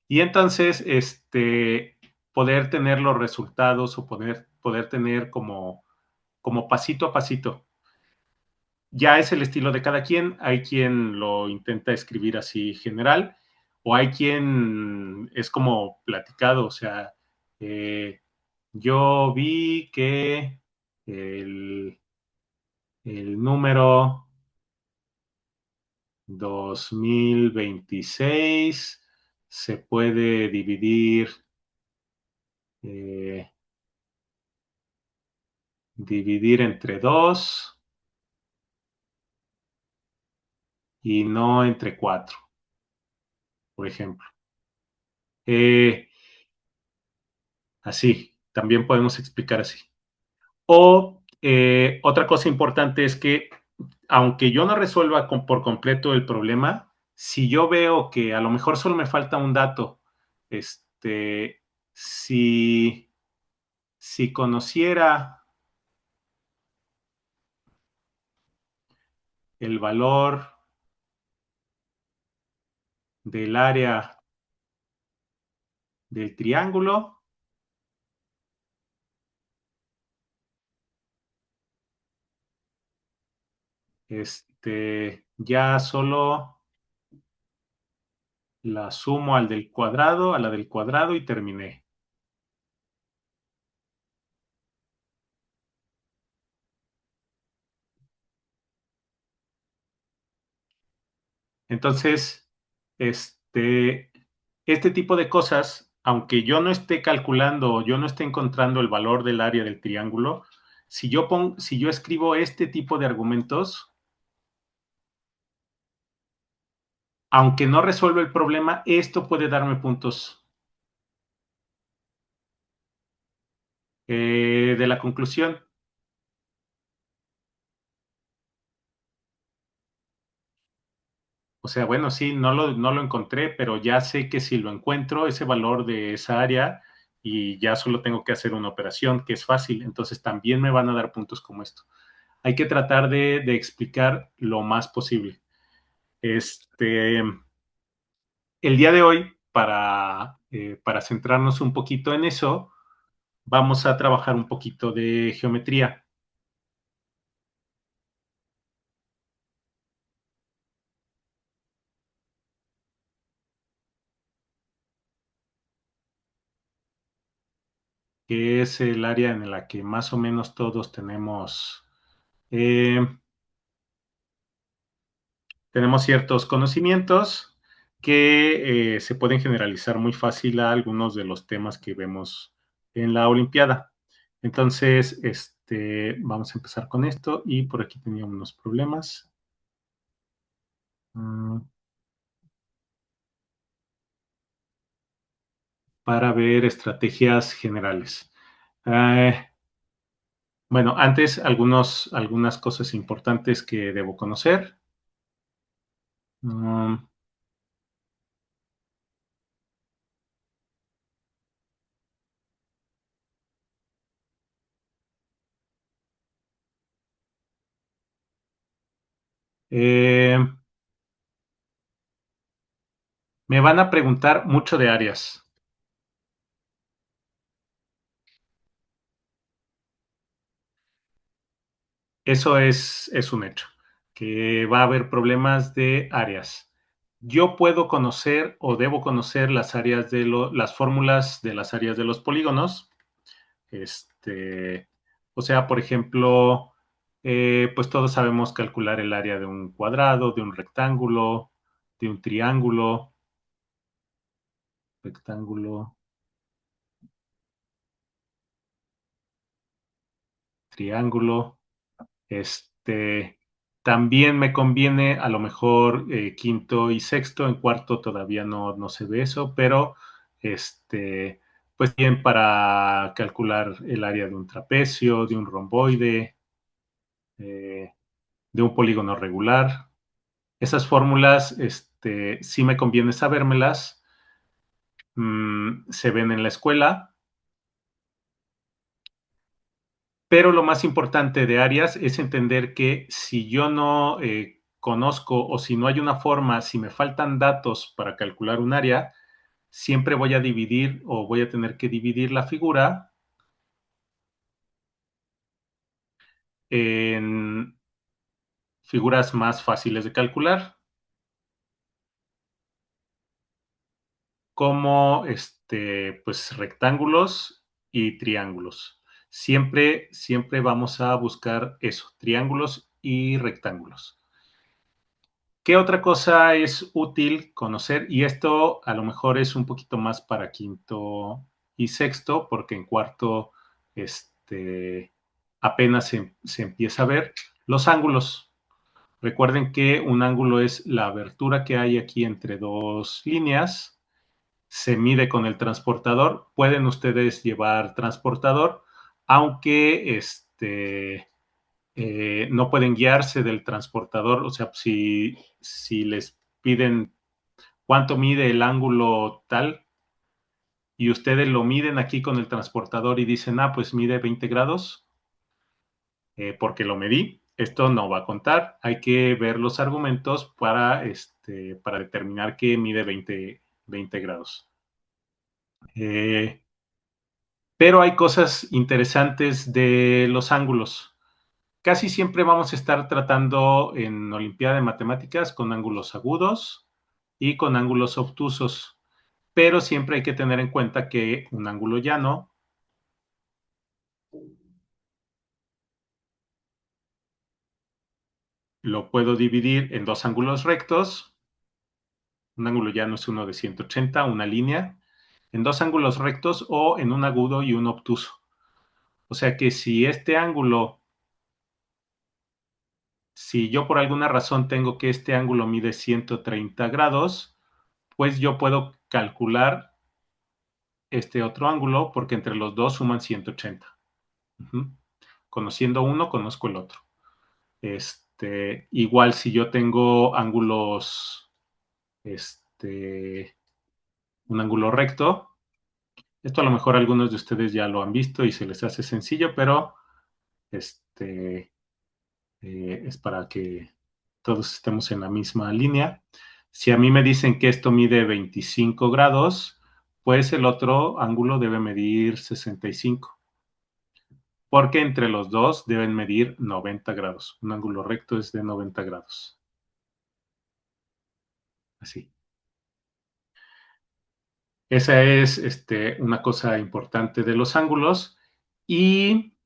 Y entonces, poder tener los resultados o poder tener como pasito a pasito. Ya es el estilo de cada quien. Hay quien lo intenta escribir así general, o hay quien es como platicado, o sea, eh, yo vi que el, el número 2026 se puede eh, dividir entre 2 y no entre 4, por ejemplo. Eh, Así, también podemos explicar así. O otra cosa importante es que, aunque yo no resuelva por completo el problema, si yo veo que a lo mejor solo me falta un dato, este, si, si conociera el valor del área del triángulo, ya solo la sumo al del cuadrado, a la del cuadrado y terminé. Entonces, este, este tipo de cosas, aunque yo no esté calculando o yo no esté encontrando el valor del área del triángulo, si yo escribo este tipo de argumentos, aunque no resuelva el problema, esto puede darme puntos de la conclusión. O sea, bueno, sí, no lo encontré, pero ya sé que si lo encuentro, ese valor de esa área, y ya solo tengo que hacer una operación, que es fácil, entonces también me van a dar puntos como esto. Hay que tratar de explicar lo más posible. Este, el día de hoy, para centrarnos un poquito en eso, vamos a trabajar un poquito de geometría. Que es el área en la que más o menos todos eh, tenemos ciertos conocimientos que se pueden generalizar muy fácil a algunos de los temas que vemos en la Olimpiada. Entonces, vamos a empezar con esto y por aquí tenía unos problemas. Mm, para ver estrategias generales. Eh, bueno, antes algunas cosas importantes que debo conocer. Mm, eh, Me van a preguntar mucho de áreas. Eso es un hecho, que va a haber problemas de áreas. Yo puedo conocer o debo conocer las fórmulas de las áreas de los polígonos. Este, o sea, por ejemplo, pues todos sabemos calcular el área de un cuadrado, de un rectángulo, de un triángulo, rectángulo, triángulo. Este, También me conviene a lo mejor quinto y sexto, en cuarto todavía no se ve eso, pero este, pues bien para calcular el área de un trapecio, de un romboide, eh, de un polígono regular. Esas fórmulas, sí me conviene sabérmelas, se ven en la escuela, pero lo más importante de áreas es entender que si yo no conozco o si no hay una forma, si me faltan datos para calcular un área, siempre voy a dividir o voy a tener que dividir la figura en figuras más fáciles de calcular, como pues rectángulos y triángulos. Siempre vamos a buscar eso, triángulos y rectángulos. ¿Qué otra cosa es útil conocer? Y esto a lo mejor es un poquito más para quinto y sexto, porque en cuarto apenas se empieza a ver los ángulos. Recuerden que un ángulo es la abertura que hay aquí entre dos líneas, se mide con el transportador. Pueden ustedes llevar transportador, aunque no pueden guiarse del transportador. O sea, si les piden cuánto mide el ángulo tal y ustedes lo miden aquí con el transportador y dicen, ah, pues mide 20 grados, porque lo medí, esto no va a contar. Hay que ver los argumentos para determinar que mide 20 grados. Pero hay cosas interesantes de los ángulos. Casi siempre vamos a estar tratando en Olimpiada de Matemáticas con ángulos agudos y con ángulos obtusos, pero siempre hay que tener en cuenta que un ángulo llano lo puedo dividir en dos ángulos rectos. Un ángulo llano es uno de 180, una línea, en dos ángulos rectos o en un agudo y un obtuso. O sea que si yo por alguna razón tengo que este ángulo mide 130 grados, pues yo puedo calcular este otro ángulo porque entre los dos suman 180. Uh-huh. Conociendo uno, conozco el otro. Igual si yo tengo ángulos, un ángulo recto, esto a lo mejor algunos de ustedes ya lo han visto y se les hace sencillo, pero es para que todos estemos en la misma línea. Si a mí me dicen que esto mide 25 grados, pues el otro ángulo debe medir 65, porque entre los dos deben medir 90 grados. Un ángulo recto es de 90 grados. Así. Esa es una cosa importante de los ángulos. Y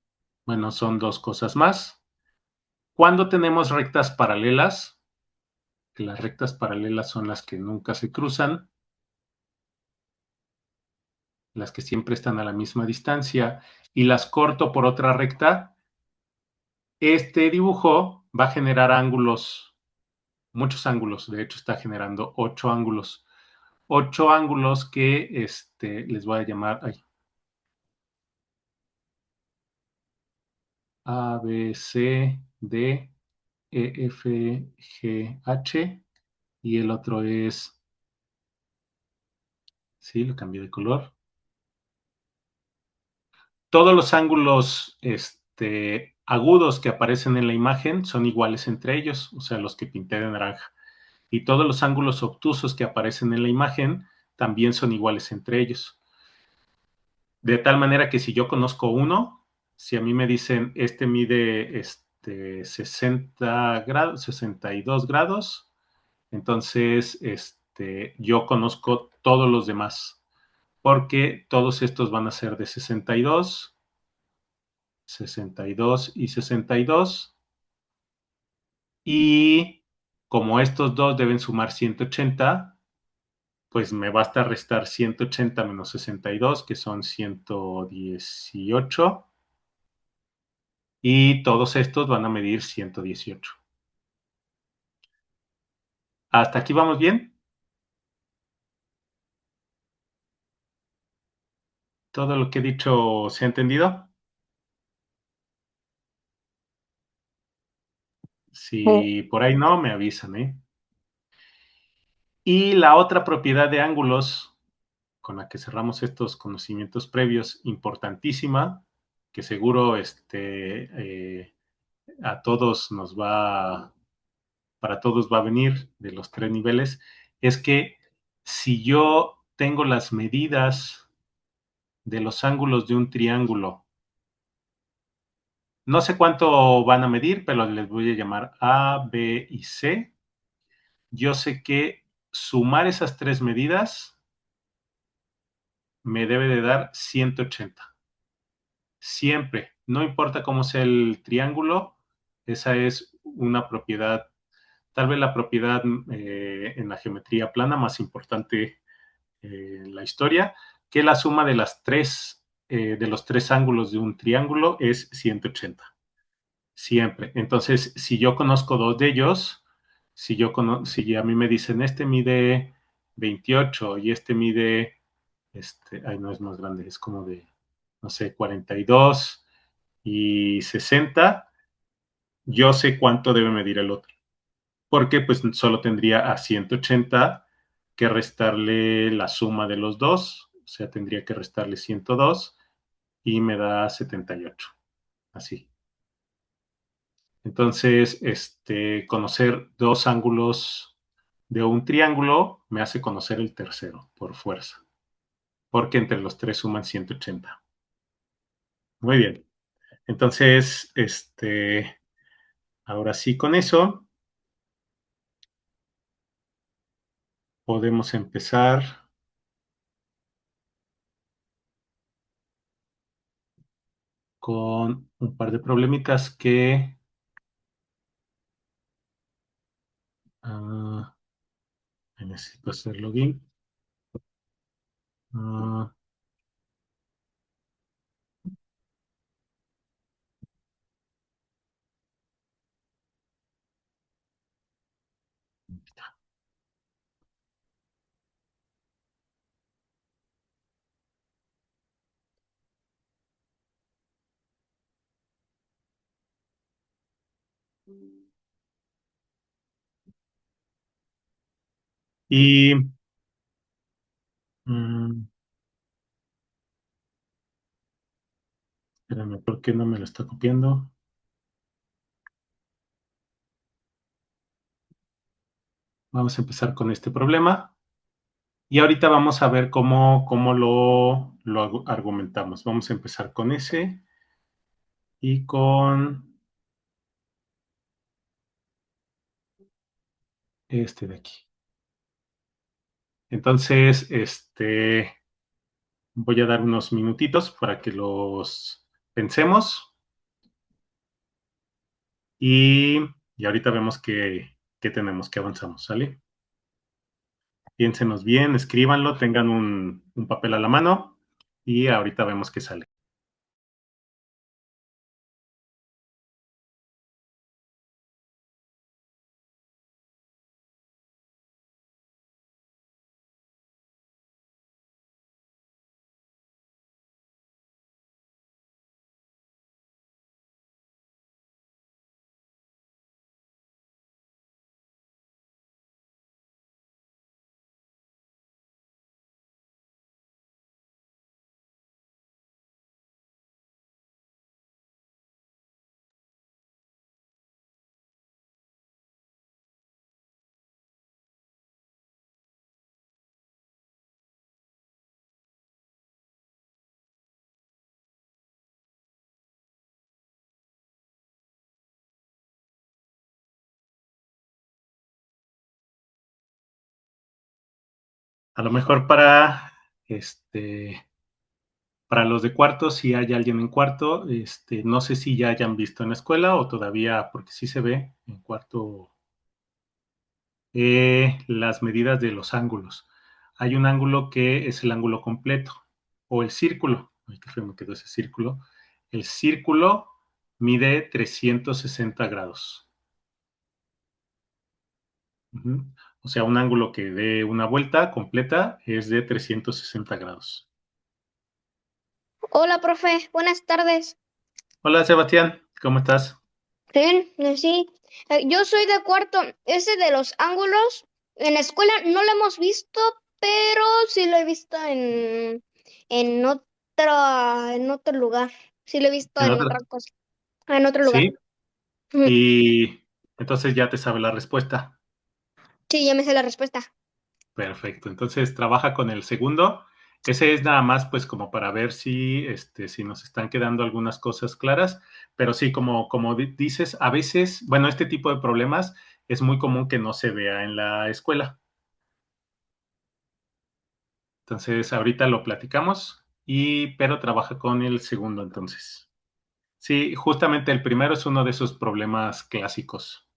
bueno, son dos cosas más. Cuando tenemos rectas paralelas, que las rectas paralelas son las que nunca se cruzan, las que siempre están a la misma distancia, y las corto por otra recta, este dibujo va a generar ángulos, muchos ángulos. De hecho, está generando 8 ángulos. 8 ángulos que les voy a llamar A, B, C, D, E, F, G, H. Y el otro es, sí, lo cambié de color. Todos los ángulos agudos que aparecen en la imagen son iguales entre ellos, o sea, los que pinté de naranja. Y todos los ángulos obtusos que aparecen en la imagen también son iguales entre ellos. De tal manera que si yo conozco uno, si a mí me dicen este mide 60 grados, 62 grados, entonces yo conozco todos los demás, porque todos estos van a ser de 62, 62 y 62. Y como estos dos deben sumar 180, pues me basta restar 180 menos 62, que son 118. Y todos estos van a medir 118. ¿Hasta aquí vamos bien? ¿Todo lo que he dicho se ha entendido? Sí. Si por ahí no, me avisan, ¿eh? Y la otra propiedad de ángulos con la que cerramos estos conocimientos previos, importantísima, que seguro a todos para todos va a venir de los 3 niveles, es que si yo tengo las medidas de los ángulos de un triángulo. No sé cuánto van a medir, pero les voy a llamar A, B y C. Yo sé que sumar esas tres medidas me debe de dar 180. Siempre, no importa cómo sea el triángulo, esa es una propiedad, tal vez la propiedad en la geometría plana más importante en la historia, que la suma de las tres, de los tres ángulos de un triángulo es 180. Siempre. Entonces, si yo conozco dos de ellos, si a mí me dicen este mide 28 y este mide, ay, no es más grande, es como de, no sé, 42 y 60, yo sé cuánto debe medir el otro. Porque pues solo tendría a 180 que restarle la suma de los dos, o sea, tendría que restarle 102 y me da 78. Así. Entonces, conocer dos ángulos de un triángulo me hace conocer el tercero, por fuerza, porque entre los tres suman 180. Muy bien. Entonces, ahora sí, con eso podemos empezar con un par de problemitas que necesito hacer login. Ah, y mm, espérame, ¿por qué no me lo está copiando? Vamos a empezar con este problema. Y ahorita vamos a ver cómo lo argumentamos. Vamos a empezar con ese y con este de aquí. Entonces, voy a dar unos minutitos para que los pensemos y, y ahorita vemos qué tenemos, qué avanzamos, ¿sale? Piénsenos bien, escríbanlo, tengan un papel a la mano y ahorita vemos qué sale. A lo mejor este, para los de cuarto, si hay alguien en cuarto, no sé si ya hayan visto en la escuela o todavía, porque sí se ve en cuarto, las medidas de los ángulos. Hay un ángulo que es el ángulo completo o el círculo. Ay, qué feo me quedó ese círculo. El círculo mide 360 grados. Ujú. O sea, un ángulo que dé una vuelta completa es de 360 grados. Hola, profe, buenas tardes. Hola, Sebastián, ¿cómo estás? Bien, sí. Yo soy de cuarto. Ese de los ángulos, en la escuela no lo hemos visto, pero sí lo he visto en otro lugar. Sí lo he visto ¿En en otro? otra cosa, en otro lugar. Sí, Ujú. y entonces ya te sabe la respuesta. Sí, ya me sé la respuesta. Perfecto. Entonces trabaja con el segundo. Ese es nada más pues como para ver si, si nos están quedando algunas cosas claras, pero sí, como dices, a veces, bueno, este tipo de problemas es muy común que no se vea en la escuela. Entonces ahorita lo platicamos pero trabaja con el segundo entonces. Sí, justamente el primero es uno de esos problemas clásicos.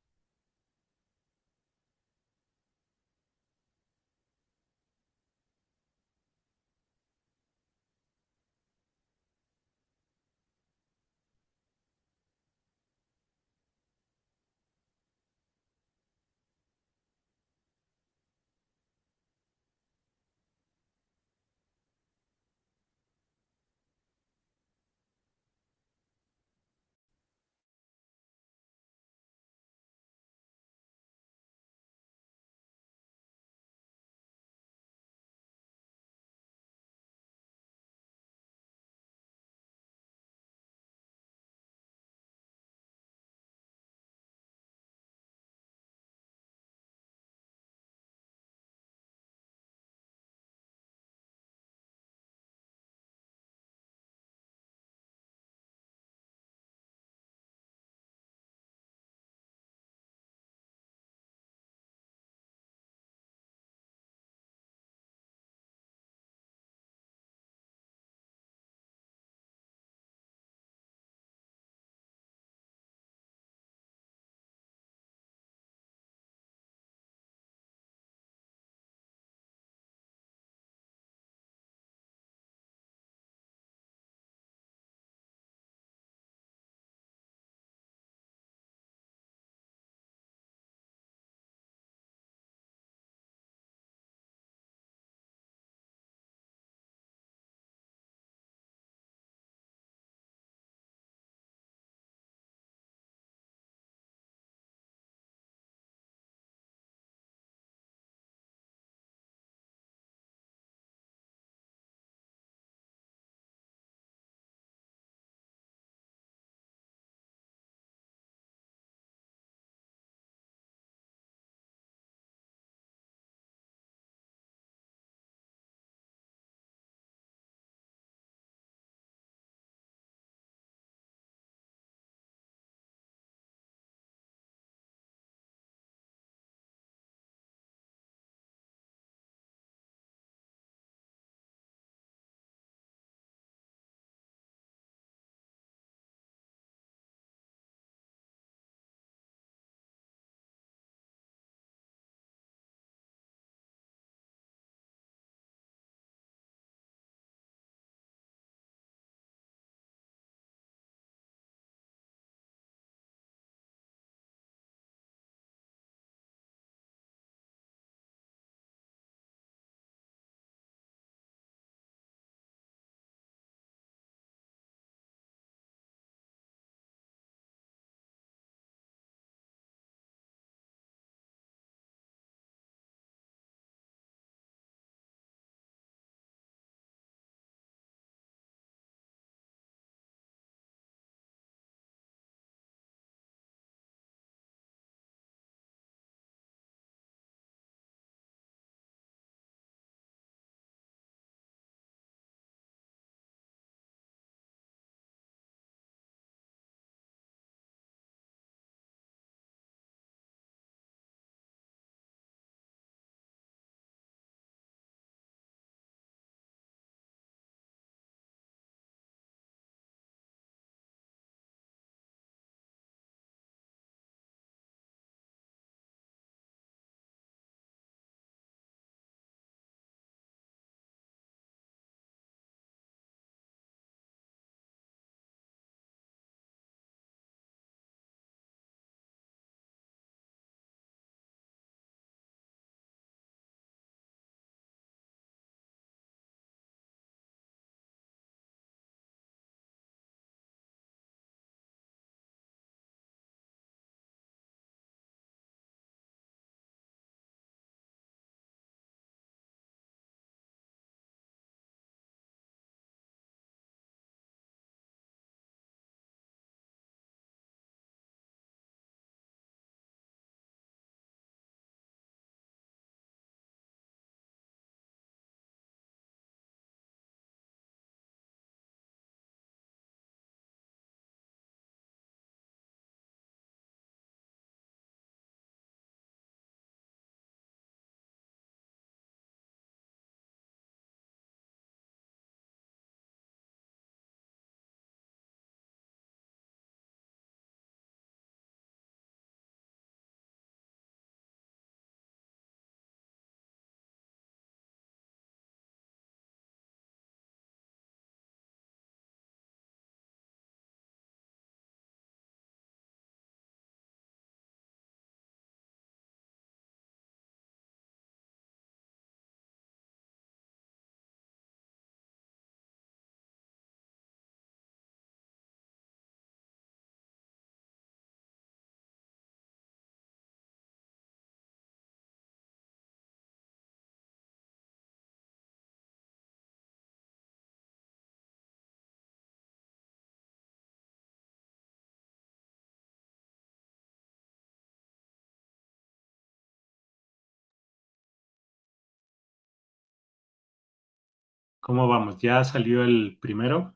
¿Cómo vamos? ¿Ya salió el primero?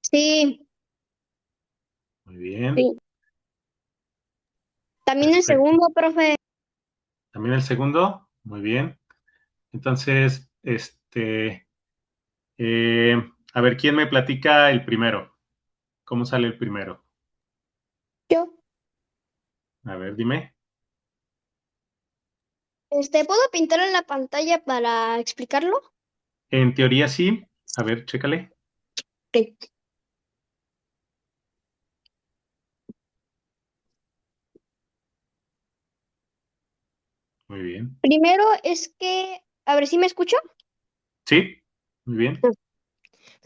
Sí, Muy bien, sí. También el perfecto. segundo, profe. ¿También el segundo? Muy bien. Entonces, a ver, ¿quién me platica el primero? ¿Cómo sale el primero? Yo. A ver, dime. ¿Puedo pintar en la pantalla para explicarlo? En teoría sí. A ver, chécale. Sí. Muy bien. Primero es que, a ver si me escucho. Sí, muy bien.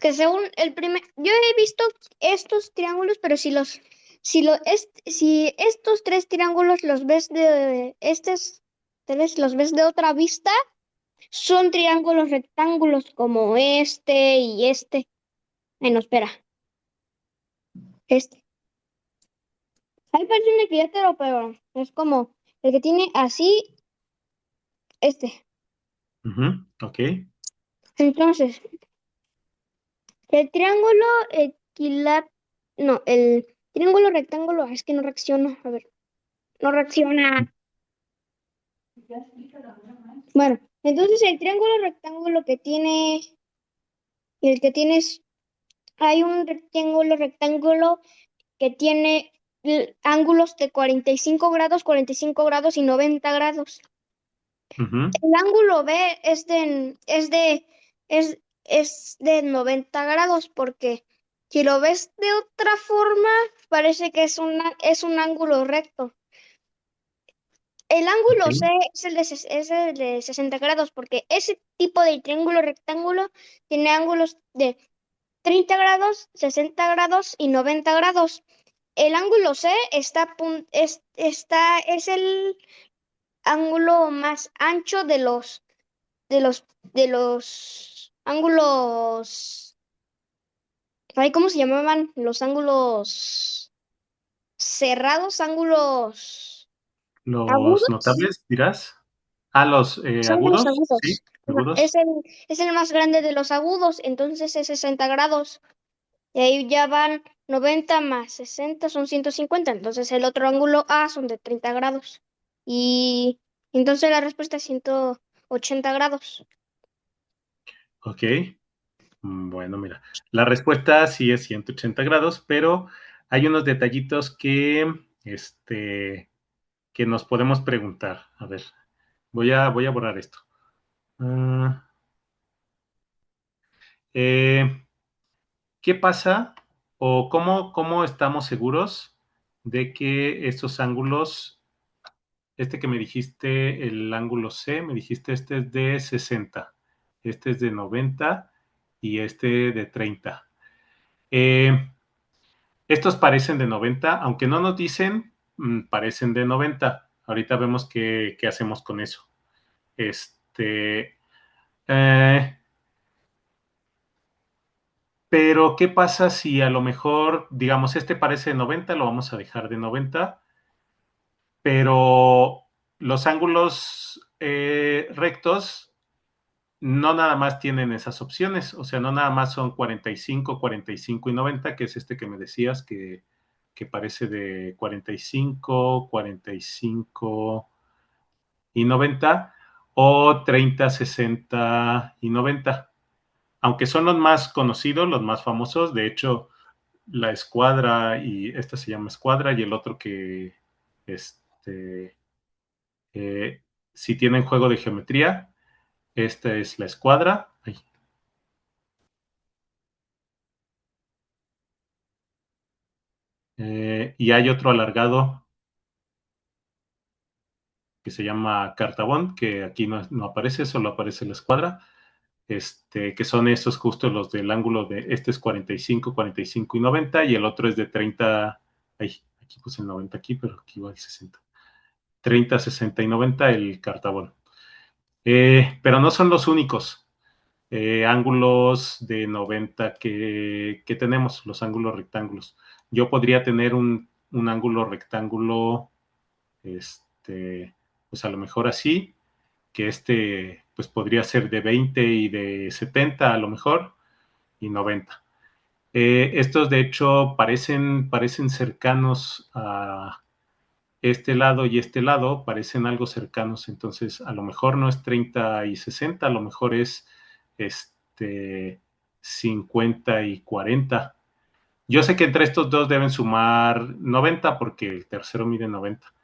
Que según el primer, yo he visto estos triángulos, pero si estos tres triángulos los ves estos tres los ves de otra vista, son triángulos rectángulos como este y este. Ay, no, espera, este. Ahí parece un equilátero, pero es como el que tiene así, este. Ujú, ok. Entonces, el triángulo equilátero, no, el triángulo rectángulo, es que no reacciona, a ver, no reacciona. Bueno, entonces el triángulo rectángulo el que tienes, hay un rectángulo que tiene ángulos de 45 grados, 45 grados y 90 grados. Ujú, El ángulo B es de 90 grados porque si lo ves de otra forma, parece que es un ángulo recto. El ángulo C ok. es el de 60 grados porque ese tipo de triángulo rectángulo tiene ángulos de 30 grados, 60 grados y 90 grados. El ángulo C es el ángulo más ancho de los ángulos. Ay, ¿cómo se llamaban? Los ángulos cerrados, ángulos Los agudos. notables, dirás. Ah, los Son de los agudos, sí, agudos. Ajá, agudos. es el más grande de los agudos, entonces es 60 grados. Y ahí ya van 90 más 60 son 150. Entonces el otro ángulo A son de 30 grados. Y entonces la respuesta es 180 grados. Ok. Bueno, mira. La respuesta sí es 180 grados, pero hay unos detallitos que nos podemos preguntar. A ver, voy a borrar esto. Ah, eh, ¿Qué pasa o cómo estamos seguros de que estos ángulos, este que me dijiste, el ángulo C, me dijiste este es de 60, este es de 90 y este de 30? Eh, Estos parecen de 90, aunque no nos dicen, parecen de 90. Ahorita vemos qué hacemos con eso. Este, eh, pero, ¿qué pasa si a lo mejor, digamos, este parece de 90, lo vamos a dejar de 90, pero los ángulos rectos no nada más tienen esas opciones, o sea, no nada más son 45, 45 y 90, que es este que me decías que parece de 45, 45 y 90, o 30, 60 y 90, aunque son los más conocidos, los más famosos. De hecho, la escuadra, y esta se llama escuadra, y el otro que, este, si tienen juego de geometría, esta es la escuadra. Ay, y hay otro alargado que se llama cartabón, que aquí no aparece, solo aparece la escuadra. Que son estos justo los del ángulo de, este es 45, 45 y 90, y el otro es de 30, ay, aquí puse el 90 aquí, pero aquí va el 60. 30, 60 y 90 el cartabón. Pero no son los únicos ángulos de 90 que tenemos, los ángulos rectángulos. Yo podría tener un ángulo rectángulo, pues a lo mejor así, que este pues podría ser de 20 y de 70 a lo mejor, y 90. Estos de hecho parecen cercanos a este lado y este lado, parecen algo cercanos, entonces a lo mejor no es 30 y 60, a lo mejor es 50 y 40. Yo sé que entre estos dos deben sumar 90 porque el tercero mide 90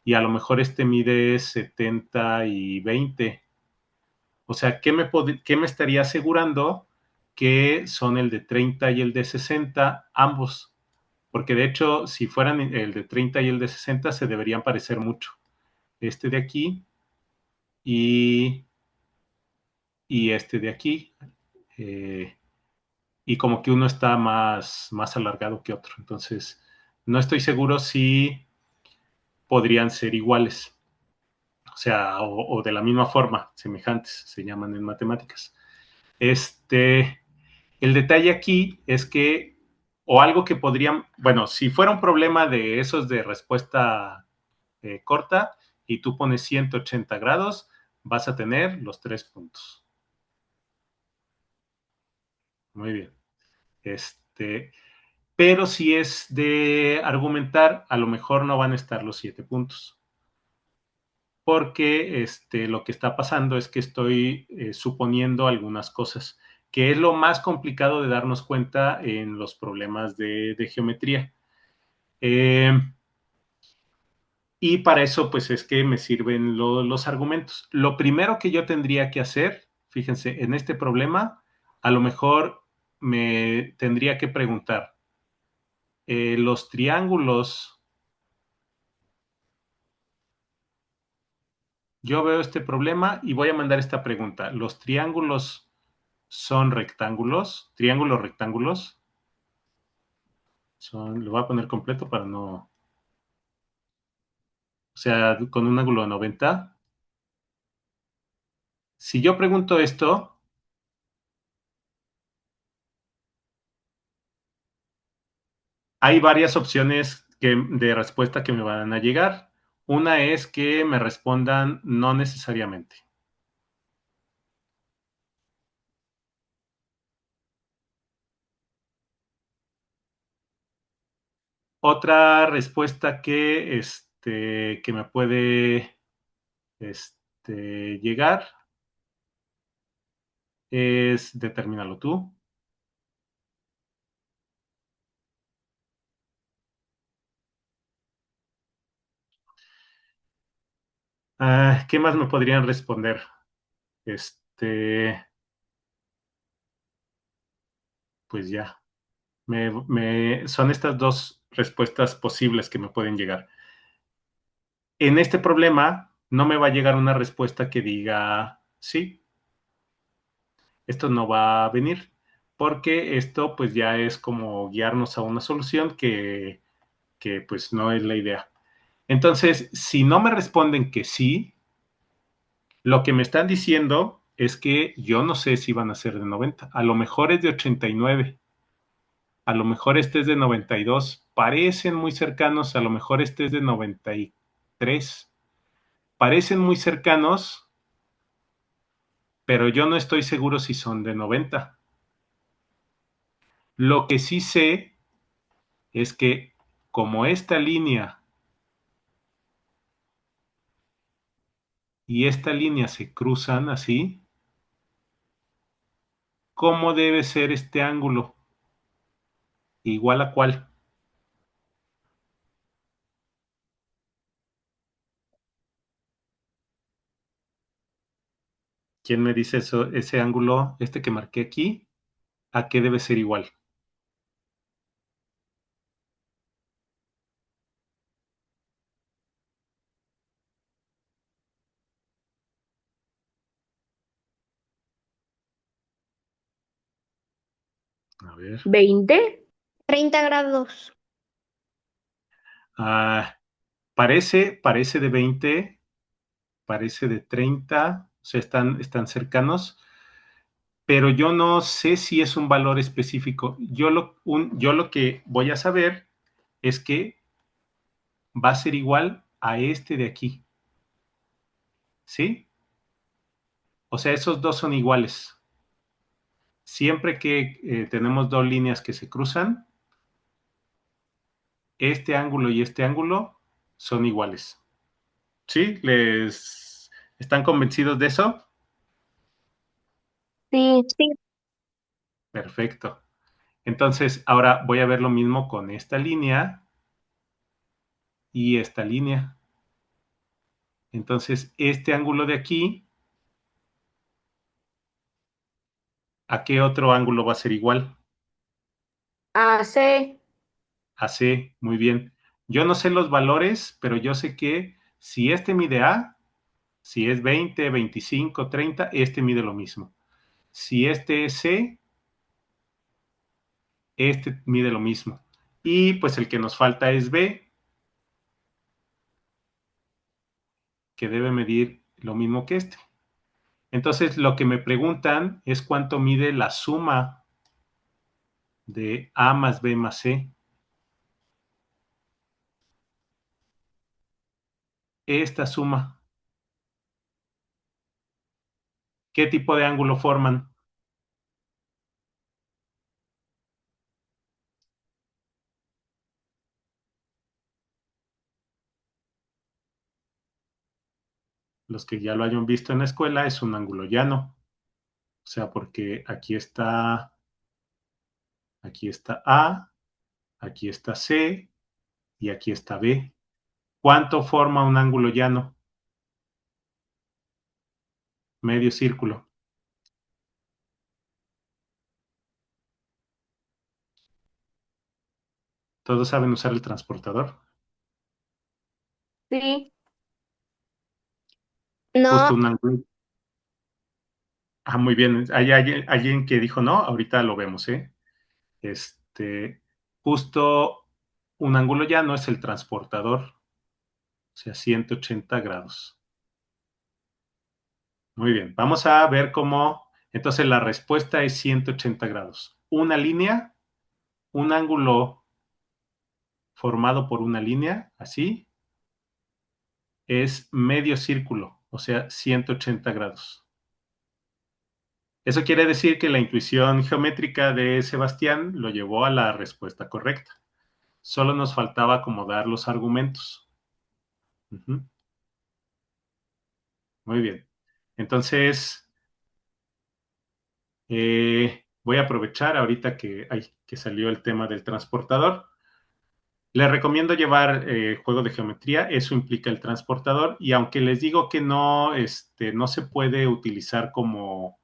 y a lo mejor este mide 70 y 20. O sea, ¿qué me estaría asegurando? Que son el de 30 y el de 60, ambos. Porque de hecho, si fueran el de 30 y el de 60, se deberían parecer mucho. Este de aquí y, y este de aquí. Eh, y como que uno está más alargado que otro. Entonces, no estoy seguro si podrían ser iguales. O sea, o de la misma forma, semejantes, se llaman en matemáticas. El detalle aquí es que, o algo que podrían, bueno, si fuera un problema de esos de respuesta corta y tú pones 180 grados, vas a tener los 3 puntos. Muy bien. Pero si es de argumentar, a lo mejor no van a estar los 7 puntos. Porque lo que está pasando es que estoy suponiendo algunas cosas, que es lo más complicado de darnos cuenta en los problemas de geometría. Y para eso, pues es que me sirven los argumentos. Lo primero que yo tendría que hacer, fíjense, en este problema, a lo mejor me tendría que preguntar, los triángulos, yo veo este problema y voy a mandar esta pregunta. ¿Los triángulos son rectángulos? ¿Triángulos rectángulos? Lo voy a poner completo para no... O sea, con un ángulo de 90. Si yo pregunto esto, hay varias opciones de respuesta que me van a llegar. Una es que me respondan no necesariamente. Otra respuesta que me puede llegar es determínalo tú. ¿Qué más me podrían responder? Pues ya. Son estas dos respuestas posibles que me pueden llegar. En este problema no me va a llegar una respuesta que diga sí, esto no va a venir, porque esto pues ya es como guiarnos a una solución que pues no es la idea. Entonces, si no me responden que sí, lo que me están diciendo es que yo no sé si van a ser de 90, a lo mejor es de 89, a lo mejor este es de 92, parecen muy cercanos, a lo mejor este es de 93, parecen muy cercanos, pero yo no estoy seguro si son de 90. Lo que sí sé es que como esta línea y esta línea se cruzan así, ¿cómo debe ser este ángulo? ¿Igual a cuál? ¿Quién me dice eso? Ese ángulo, que marqué aquí, ¿a qué debe ser igual? A ver. 20. 30 grados. Parece de 20, parece de 30, o sea, están cercanos, pero yo no sé si es un valor específico. Yo lo que voy a saber es que va a ser igual a este de aquí. ¿Sí? O sea, esos dos son iguales. Siempre que tenemos dos líneas que se cruzan, este ángulo y este ángulo son iguales. ¿Sí? ¿Les están convencidos de eso? Sí, sí. Perfecto. Entonces, ahora voy a ver lo mismo con esta línea y esta línea. Entonces, este ángulo de aquí, ¿a qué otro ángulo va a ser igual? AC. A C, muy bien. Yo no sé los valores, pero yo sé que si este mide A, si es 20, 25, 30, este mide lo mismo. Si este es C, este mide lo mismo. Y pues el que nos falta es B, que debe medir lo mismo que este. Entonces, lo que me preguntan es cuánto mide la suma de A más B más C. Esta suma, ¿qué tipo de ángulo forman? Los que ya lo hayan visto en la escuela, es un ángulo llano. O sea, porque aquí está A, aquí está C y aquí está B. ¿Cuánto forma un ángulo llano? Medio círculo. ¿Todos saben usar el transportador? Sí. Justo No, un ángulo. Ah, muy bien. Hay alguien que dijo no, ahorita lo vemos, ¿eh? Este, justo un ángulo llano es el transportador, o sea, 180 grados. Muy bien, vamos a ver cómo, entonces la respuesta es 180 grados. Una línea, un ángulo formado por una línea, así, es medio círculo, o sea, 180 grados. Eso quiere decir que la intuición geométrica de Sebastián lo llevó a la respuesta correcta. Solo nos faltaba acomodar los argumentos. Uh-huh. Muy bien. Entonces, voy a aprovechar ahorita que salió el tema del transportador. Les recomiendo llevar juego de geometría, eso implica el transportador, y aunque les digo que no, no se puede utilizar como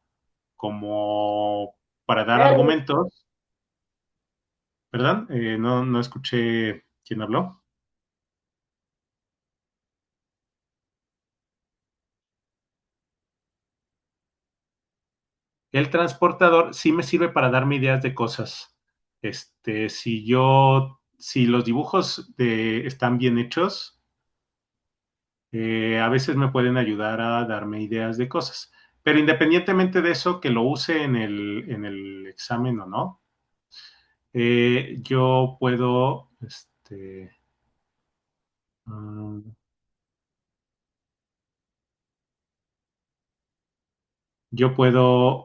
para dar argumentos, ¿verdad? No escuché quién habló. El transportador sí me sirve para darme ideas de cosas. Si los dibujos están bien hechos, a veces me pueden ayudar a darme ideas de cosas. Pero independientemente de eso, que lo use en el examen o no, yo puedo, um, yo puedo,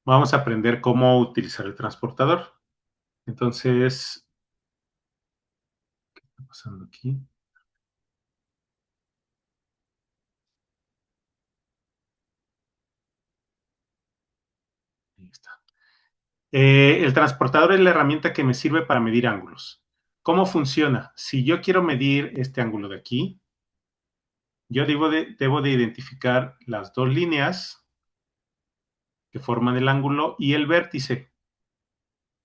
vamos a aprender cómo utilizar el transportador. Entonces, ¿qué está pasando aquí? Ahí está. El transportador es la herramienta que me sirve para medir ángulos. ¿Cómo funciona? Si yo quiero medir este ángulo de aquí, yo debo de identificar las dos líneas que forman el ángulo y el vértice.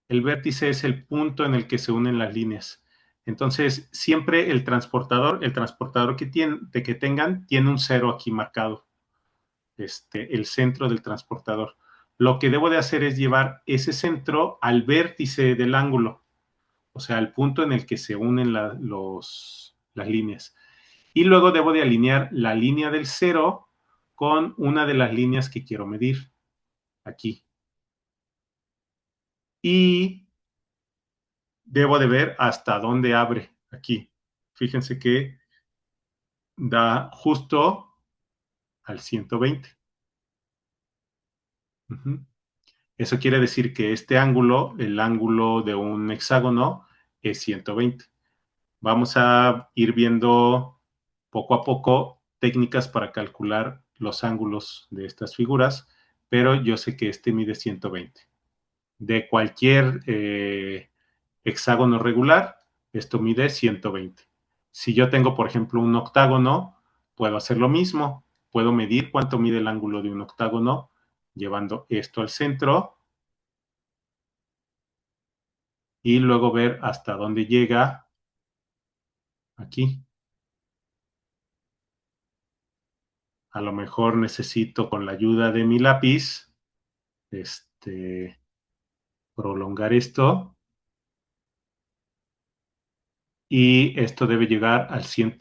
El vértice es el punto en el que se unen las líneas. Entonces, siempre el transportador que tengan, tiene un cero aquí marcado, el centro del transportador. Lo que debo de hacer es llevar ese centro al vértice del ángulo, o sea, al punto en el que se unen las líneas. Y luego debo de alinear la línea del cero con una de las líneas que quiero medir, aquí. Y debo de ver hasta dónde abre aquí. Fíjense que da justo al 120. Uh-huh. Eso quiere decir que este ángulo, el ángulo de un hexágono, es 120. Vamos a ir viendo poco a poco técnicas para calcular los ángulos de estas figuras, pero yo sé que este mide 120. De cualquier hexágono regular, esto mide 120. Si yo tengo, por ejemplo, un octágono, puedo hacer lo mismo. Puedo medir cuánto mide el ángulo de un octágono llevando esto al centro y luego ver hasta dónde llega aquí. A lo mejor necesito con la ayuda de mi lápiz prolongar esto y esto debe llegar al 100,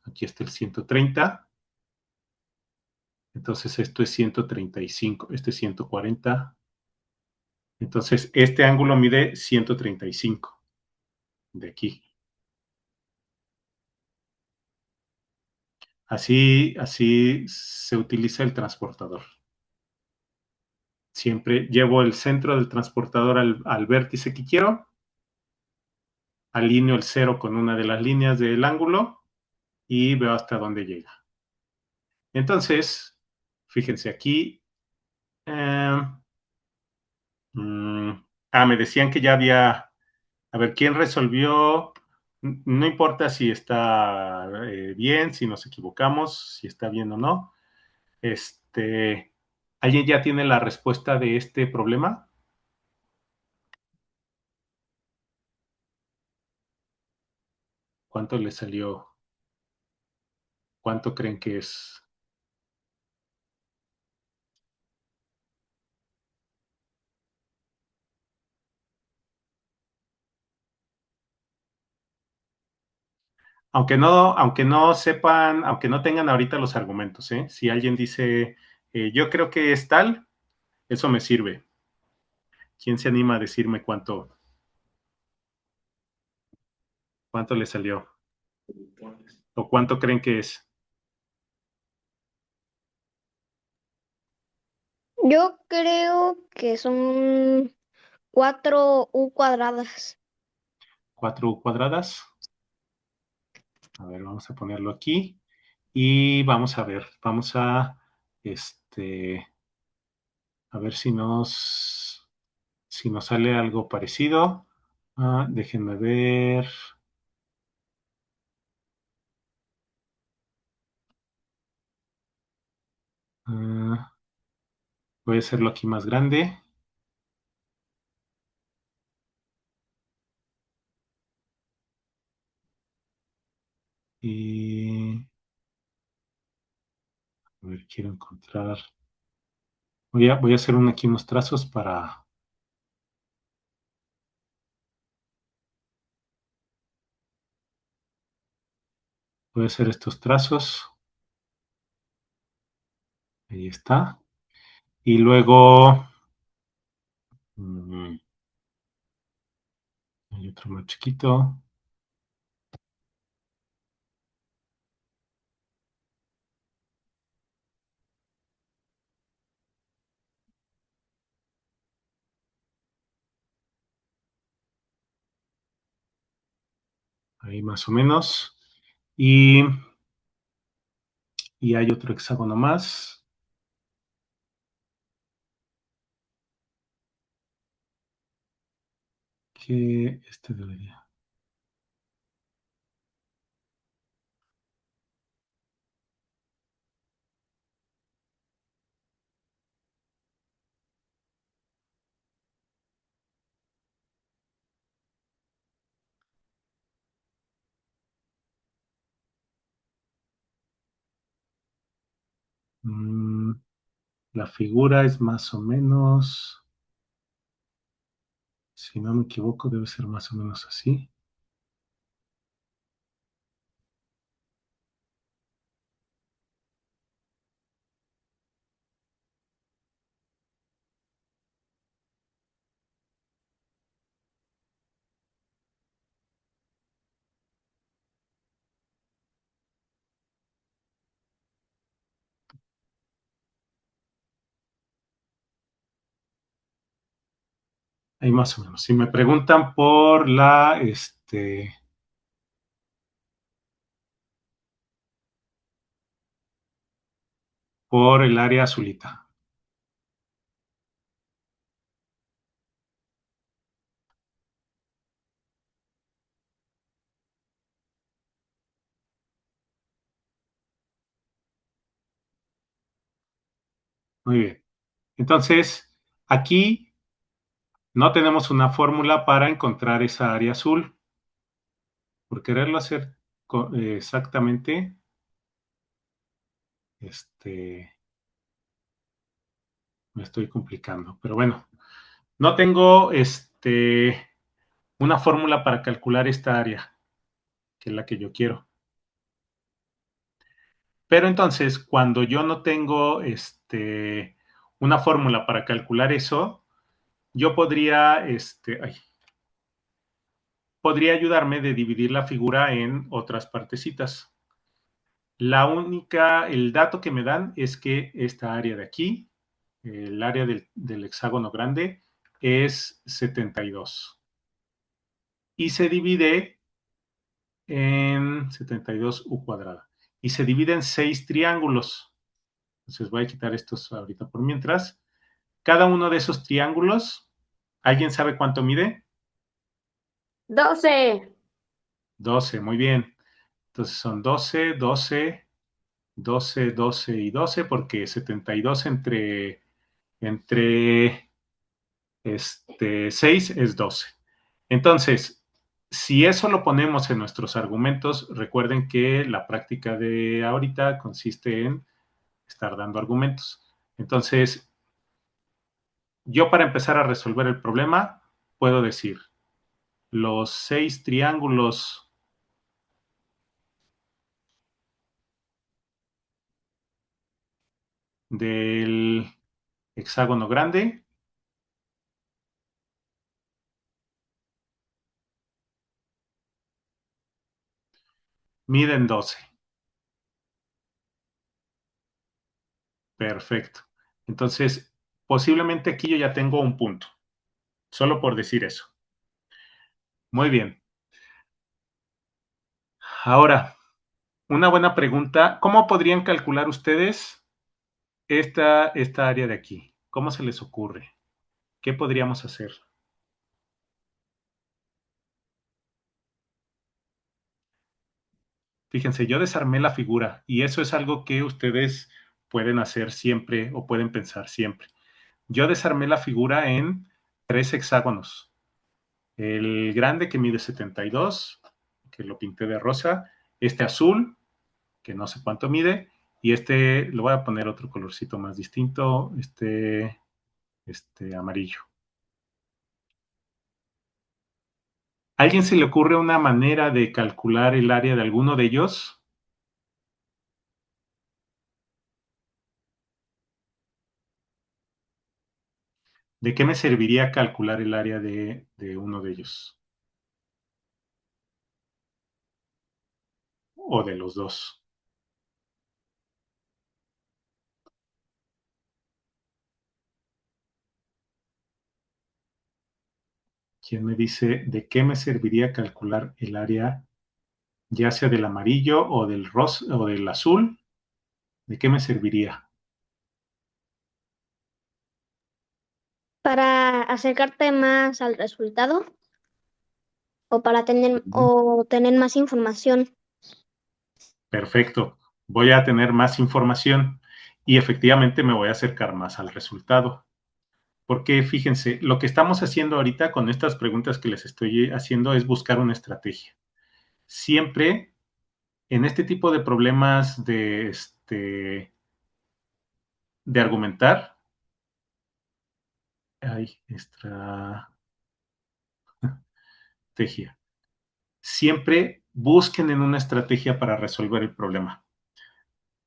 aquí está el 130, entonces esto es 135, este es 140, entonces este ángulo mide 135 de aquí. Así se utiliza el transportador. Siempre llevo el centro del transportador al vértice que quiero, alineo el cero con una de las líneas del ángulo y veo hasta dónde llega. Entonces, fíjense aquí. Eh, mm, Me decían que ya había. A ver, ¿quién resolvió? No importa si está bien, si nos equivocamos, si está bien o no. ¿Alguien ya tiene la respuesta de este problema? ¿Cuánto le salió? ¿Cuánto creen que es? Aunque no sepan, aunque no tengan ahorita los argumentos, ¿eh? Si alguien dice, yo creo que es tal, eso me sirve. ¿Quién se anima a decirme cuánto le salió? ¿O cuánto creen que es? Yo creo que son 4 U cuadradas. 4 cuadradas. A ver, vamos a ponerlo aquí. Y vamos a ver, a ver si nos sale algo parecido. Déjenme ver. Ah, Voy a hacerlo aquí más grande. Y a ver, quiero encontrar. Voy a hacer aquí unos trazos para. Voy a hacer estos trazos. Ahí está. Y luego. mm, Hay otro más chiquito. Ahí más o menos. Y, y hay otro hexágono más. Que debería. Mm, la figura es más o menos. Si no me equivoco, debe ser más o menos así. Ahí más o menos. Si me preguntan por la, por el área azulita. Muy bien. Entonces, aquí no tenemos una fórmula para encontrar esa área azul. Por quererlo hacer exactamente, me estoy complicando. Pero bueno, no tengo una fórmula para calcular esta área, que es la que yo quiero. Pero entonces, cuando yo no tengo una fórmula para calcular eso, yo podría ayudarme de dividir la figura en otras partecitas. El dato que me dan es que esta área de aquí, el área del hexágono grande, es 72. Y se divide en 72 u cuadrada. Y se divide en 6 triángulos. Entonces voy a quitar estos ahorita por mientras. Cada uno de esos triángulos, ¿alguien sabe cuánto mide? 12. 12, muy bien. Entonces son 12, 12, 12, 12 y 12, porque 72 entre 6 es 12. Entonces, si eso lo ponemos en nuestros argumentos, recuerden que la práctica de ahorita consiste en estar dando argumentos. Entonces, yo para empezar a resolver el problema, puedo decir, los 6 triángulos del hexágono grande miden 12. Perfecto. Entonces, posiblemente aquí yo ya tengo un punto, solo por decir eso. Muy bien. Ahora, una buena pregunta. ¿Cómo podrían calcular ustedes esta área de aquí? ¿Cómo se les ocurre? ¿Qué podríamos hacer? Fíjense, yo desarmé la figura y eso es algo que ustedes pueden hacer siempre o pueden pensar siempre. Yo desarmé la figura en 3 hexágonos. El grande que mide 72, que lo pinté de rosa, este azul, que no sé cuánto mide, y lo voy a poner otro colorcito más distinto, amarillo. ¿A alguien se le ocurre una manera de calcular el área de alguno de ellos? ¿De qué me serviría calcular el área de uno de ellos? O de los dos. ¿Quién me dice de qué me serviría calcular el área, ya sea del amarillo o del rosa o del azul? ¿De qué me serviría? Para acercarte más al resultado o para tener más información. Perfecto. Voy a tener más información y efectivamente me voy a acercar más al resultado. Porque fíjense, lo que estamos haciendo ahorita con estas preguntas que les estoy haciendo es buscar una estrategia. Siempre en este tipo de problemas de argumentar, hay estrategia. Siempre busquen en una estrategia para resolver el problema.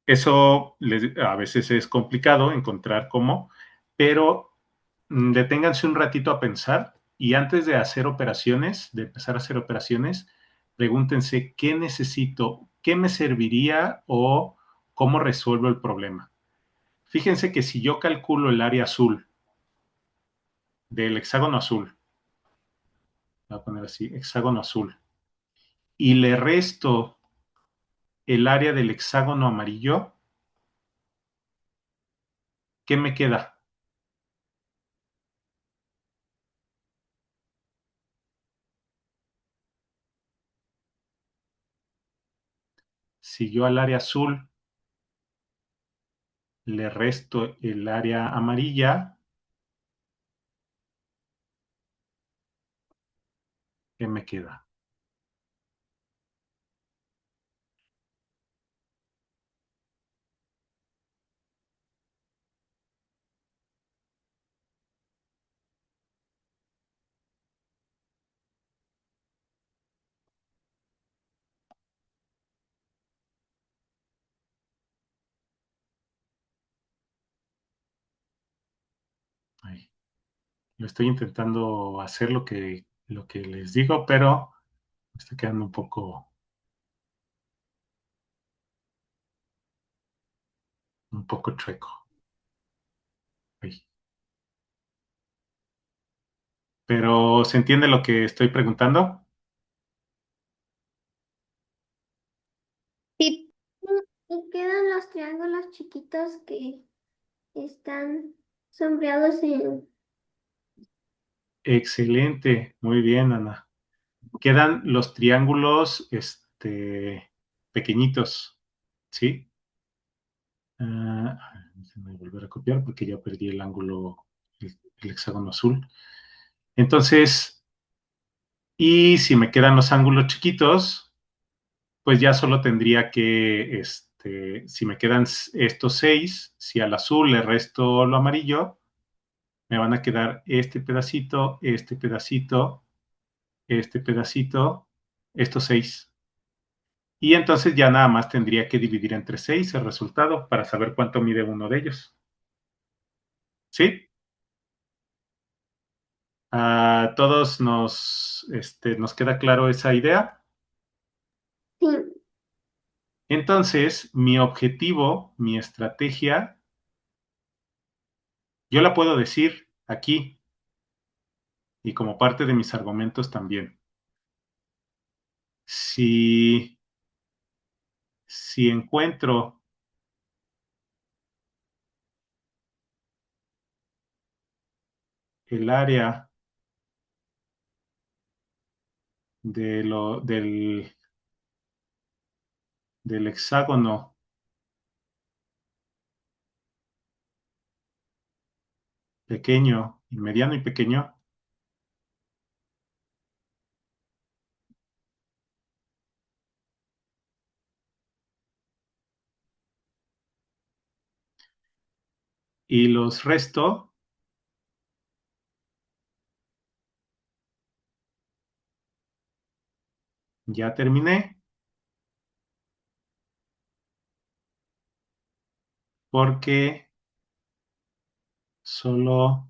Eso a veces es complicado encontrar cómo, pero deténganse un ratito a pensar y antes de hacer operaciones, de empezar a hacer operaciones, pregúntense qué necesito, qué me serviría o cómo resuelvo el problema. Fíjense que si yo calculo el área azul del hexágono azul voy a poner así, hexágono azul, y le resto el área del hexágono amarillo, ¿qué me queda? Si yo al área azul le resto el área amarilla, ¿qué me queda? Ahí. Yo estoy intentando hacer lo que les digo, pero me está quedando un poco chueco. Ahí. Pero, ¿se entiende lo que estoy preguntando? Sí. Y quedan los triángulos chiquitos que están sombreados en... Excelente, muy bien, Ana. Quedan los triángulos, pequeñitos, ¿sí? Déjenme volver a copiar porque ya perdí el ángulo, el hexágono azul. Entonces, y si me quedan los ángulos chiquitos, pues ya solo tendría que, si me quedan estos 6, si al azul le resto lo amarillo, me van a quedar este pedacito, este pedacito, este pedacito, estos 6. Y entonces ya nada más tendría que dividir entre 6 el resultado para saber cuánto mide uno de ellos. ¿Sí? A todos nos queda claro esa idea. Sí, Entonces, mi objetivo, mi estrategia, yo la puedo decir aquí y como parte de mis argumentos también. Si, si encuentro el área del hexágono pequeño, mediano y pequeño, y los resto, ya terminé, porque solo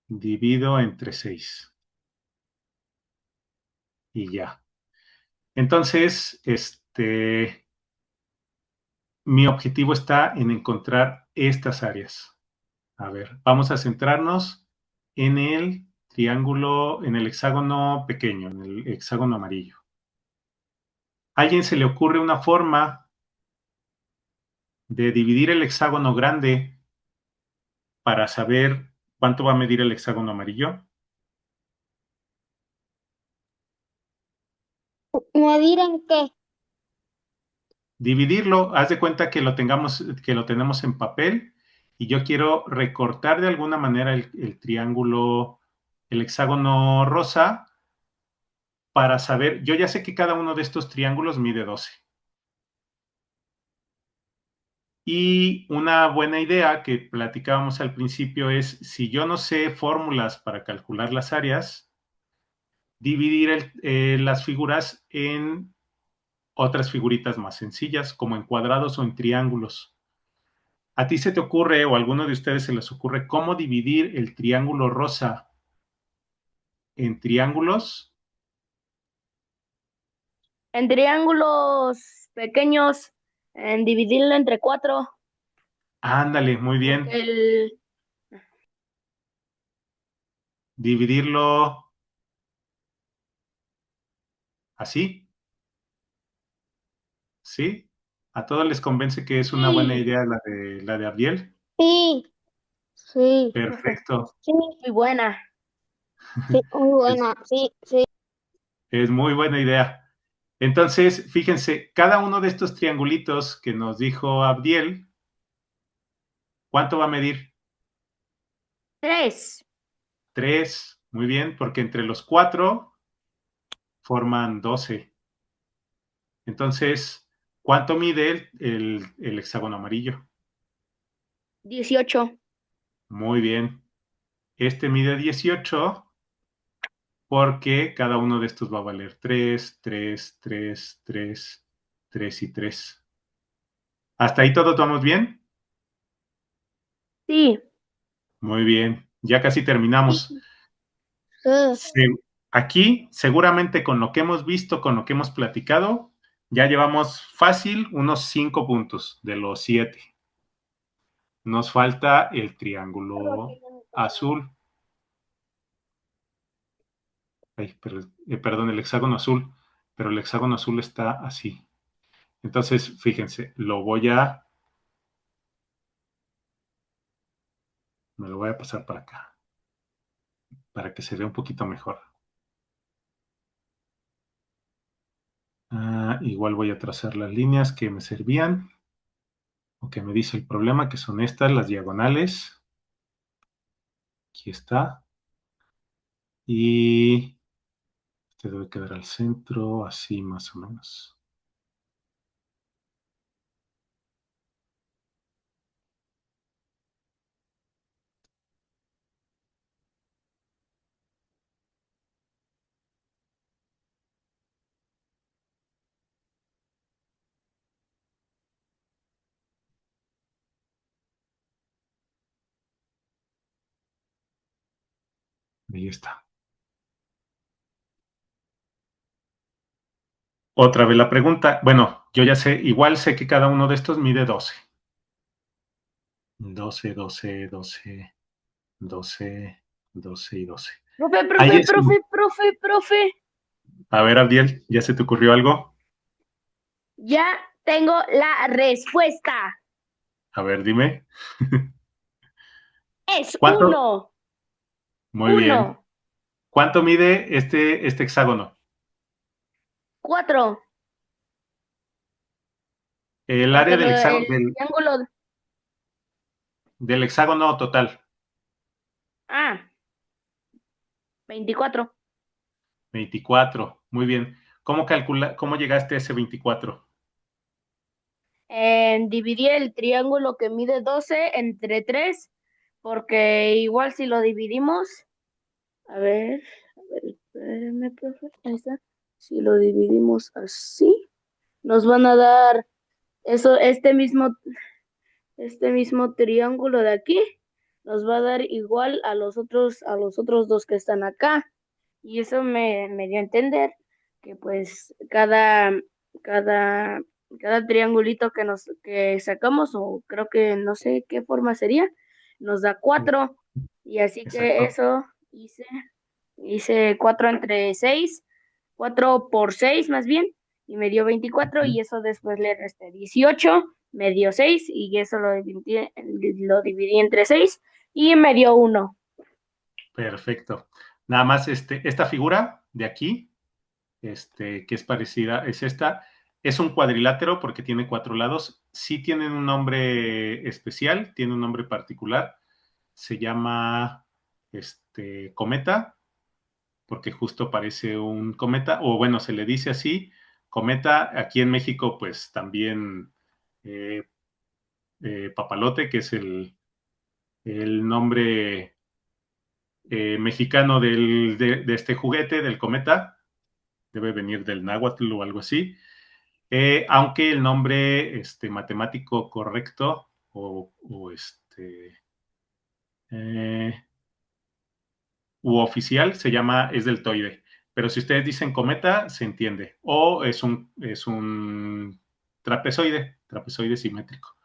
divido entre 6 y ya. Entonces, mi objetivo está en encontrar estas áreas. A ver, vamos a centrarnos en el triángulo, en el hexágono pequeño, en el hexágono amarillo. ¿A alguien se le ocurre una forma de dividir el hexágono grande para saber cuánto va a medir el hexágono amarillo? ¿Medir en qué? Dividirlo, haz de cuenta que lo tenemos en papel y yo quiero recortar de alguna manera el triángulo, el hexágono rosa para saber, yo ya sé que cada uno de estos triángulos mide 12. Y una buena idea que platicábamos al principio es, si yo no sé fórmulas para calcular las áreas, dividir las figuras en otras figuritas más sencillas, como en cuadrados o en triángulos. ¿A ti se te ocurre o a alguno de ustedes se les ocurre cómo dividir el triángulo rosa en triángulos? En triángulos pequeños, en dividirlo entre 4, Ándale, muy porque bien. dividirlo así, ¿sí? ¿A todos les convence que es una buena Sí, idea la de Abdiel? Sí, sí, profe. Perfecto. Sí, muy buena. sí, muy Es, buena. Sí, sí. es muy buena idea. Entonces, fíjense, cada uno de estos triangulitos que nos dijo Abdiel, ¿cuánto va a medir? 3. 3. Muy bien, porque entre los 4 forman 12. Entonces, ¿cuánto mide el hexágono amarillo? 18. Muy bien. Este mide 18 porque cada uno de estos va a valer 3, 3, 3, 3, 3 y 3. ¿Hasta ahí todos vamos bien? Sí. Muy bien. Ya casi terminamos. Sí. Aquí, seguramente con lo que hemos visto, con lo que hemos platicado, ya llevamos fácil unos 5 puntos de los 7. Nos falta el triángulo azul. Ay, perdón, el hexágono azul. Pero el hexágono azul está así. Entonces, fíjense, me lo voy a pasar para acá, para que se vea un poquito mejor. Igual voy a trazar las líneas que me servían, o que me dice el problema, que son estas, las diagonales. Aquí está. Y este debe quedar al centro, así más o menos. Ahí está. Otra vez la pregunta. Bueno, yo ya sé, igual sé que cada uno de estos mide 12. 12, 12, 12, 12, 12 y 12. Profe, Ahí profe, es profe, un... profe, profe. A ver, Abdiel, ¿ya se te ocurrió algo? Ya tengo la respuesta. A ver, dime. Es ¿Cuánto? 1. Muy bien. 1. ¿Cuánto mide este hexágono? 4. El área Porque del hexágono, el triángulo. del hexágono total. Ah, 24. 24. Muy bien. ¿Cómo llegaste a ese 24? Dividí el triángulo que mide 12 entre 3, porque igual si lo dividimos, a ver, espérame, profe, ahí está. Si lo dividimos así, nos van a dar eso, este mismo triángulo de aquí, nos va a dar igual a los otros dos que están acá. Y eso me dio a entender que pues cada, cada triangulito que sacamos, o creo que no sé qué forma sería, nos da 4. Y así que Exacto. eso hice 4 entre 6, 4 por 6 más bien, y me dio 24, y eso después le resté 18, me dio 6, y eso lo dividí entre 6 y me dio 1. Perfecto. Nada más esta figura de aquí, que es parecida, es esta. Es un cuadrilátero porque tiene 4 lados. Sí tienen un nombre especial, tiene un nombre particular. Se llama cometa, porque justo parece un cometa, o bueno, se le dice así. Cometa, aquí en México, pues también eh, papalote, que es el nombre mexicano de este juguete, del cometa, debe venir del náhuatl o algo así, aunque el nombre matemático correcto o eh, u oficial es deltoide. Pero si ustedes dicen cometa, se entiende. O es un trapezoide simétrico.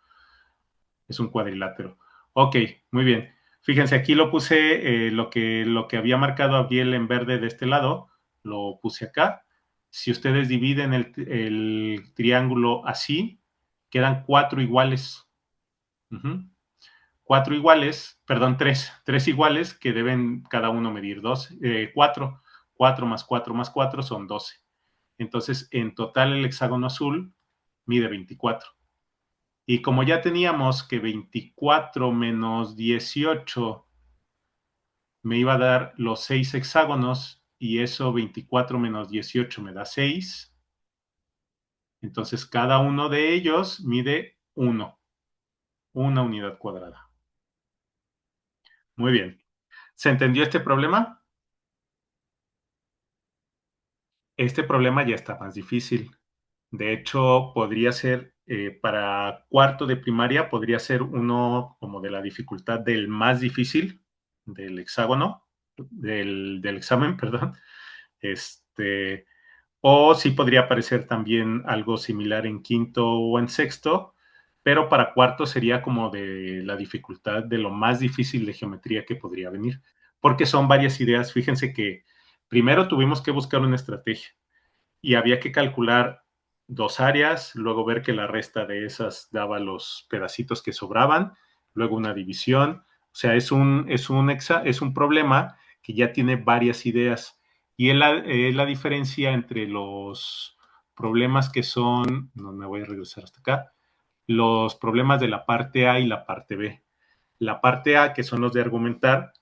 Es un cuadrilátero. Ok, muy bien. Fíjense, aquí lo puse, lo que había marcado Abiel en verde de este lado, lo puse acá. Si ustedes dividen el triángulo así, quedan 4 iguales. Uh-huh. 4 iguales, perdón, 3 iguales que deben cada uno medir 4. 4 más 4 más 4 son 12. Entonces, en total el hexágono azul mide 24. Y como ya teníamos que 24 menos 18 me iba a dar los 6 hexágonos y eso 24 menos 18 me da 6. Entonces, cada uno de ellos mide 1, una unidad cuadrada. Muy bien. ¿Se entendió este problema? Este problema ya está más difícil. De hecho, podría ser, para cuarto de primaria, podría ser uno como de la dificultad del más difícil del hexágono, del examen, perdón. O sí podría aparecer también algo similar en quinto o en sexto, pero para cuarto sería como de la dificultad de lo más difícil de geometría que podría venir, porque son varias ideas. Fíjense que primero tuvimos que buscar una estrategia y había que calcular 2 áreas, luego ver que la resta de esas daba los pedacitos que sobraban, luego una división. O sea, es un problema que ya tiene varias ideas y es la diferencia entre los problemas que son, no me voy a regresar hasta acá, los problemas de la parte A y la parte B. La parte A, que son los de argumentar,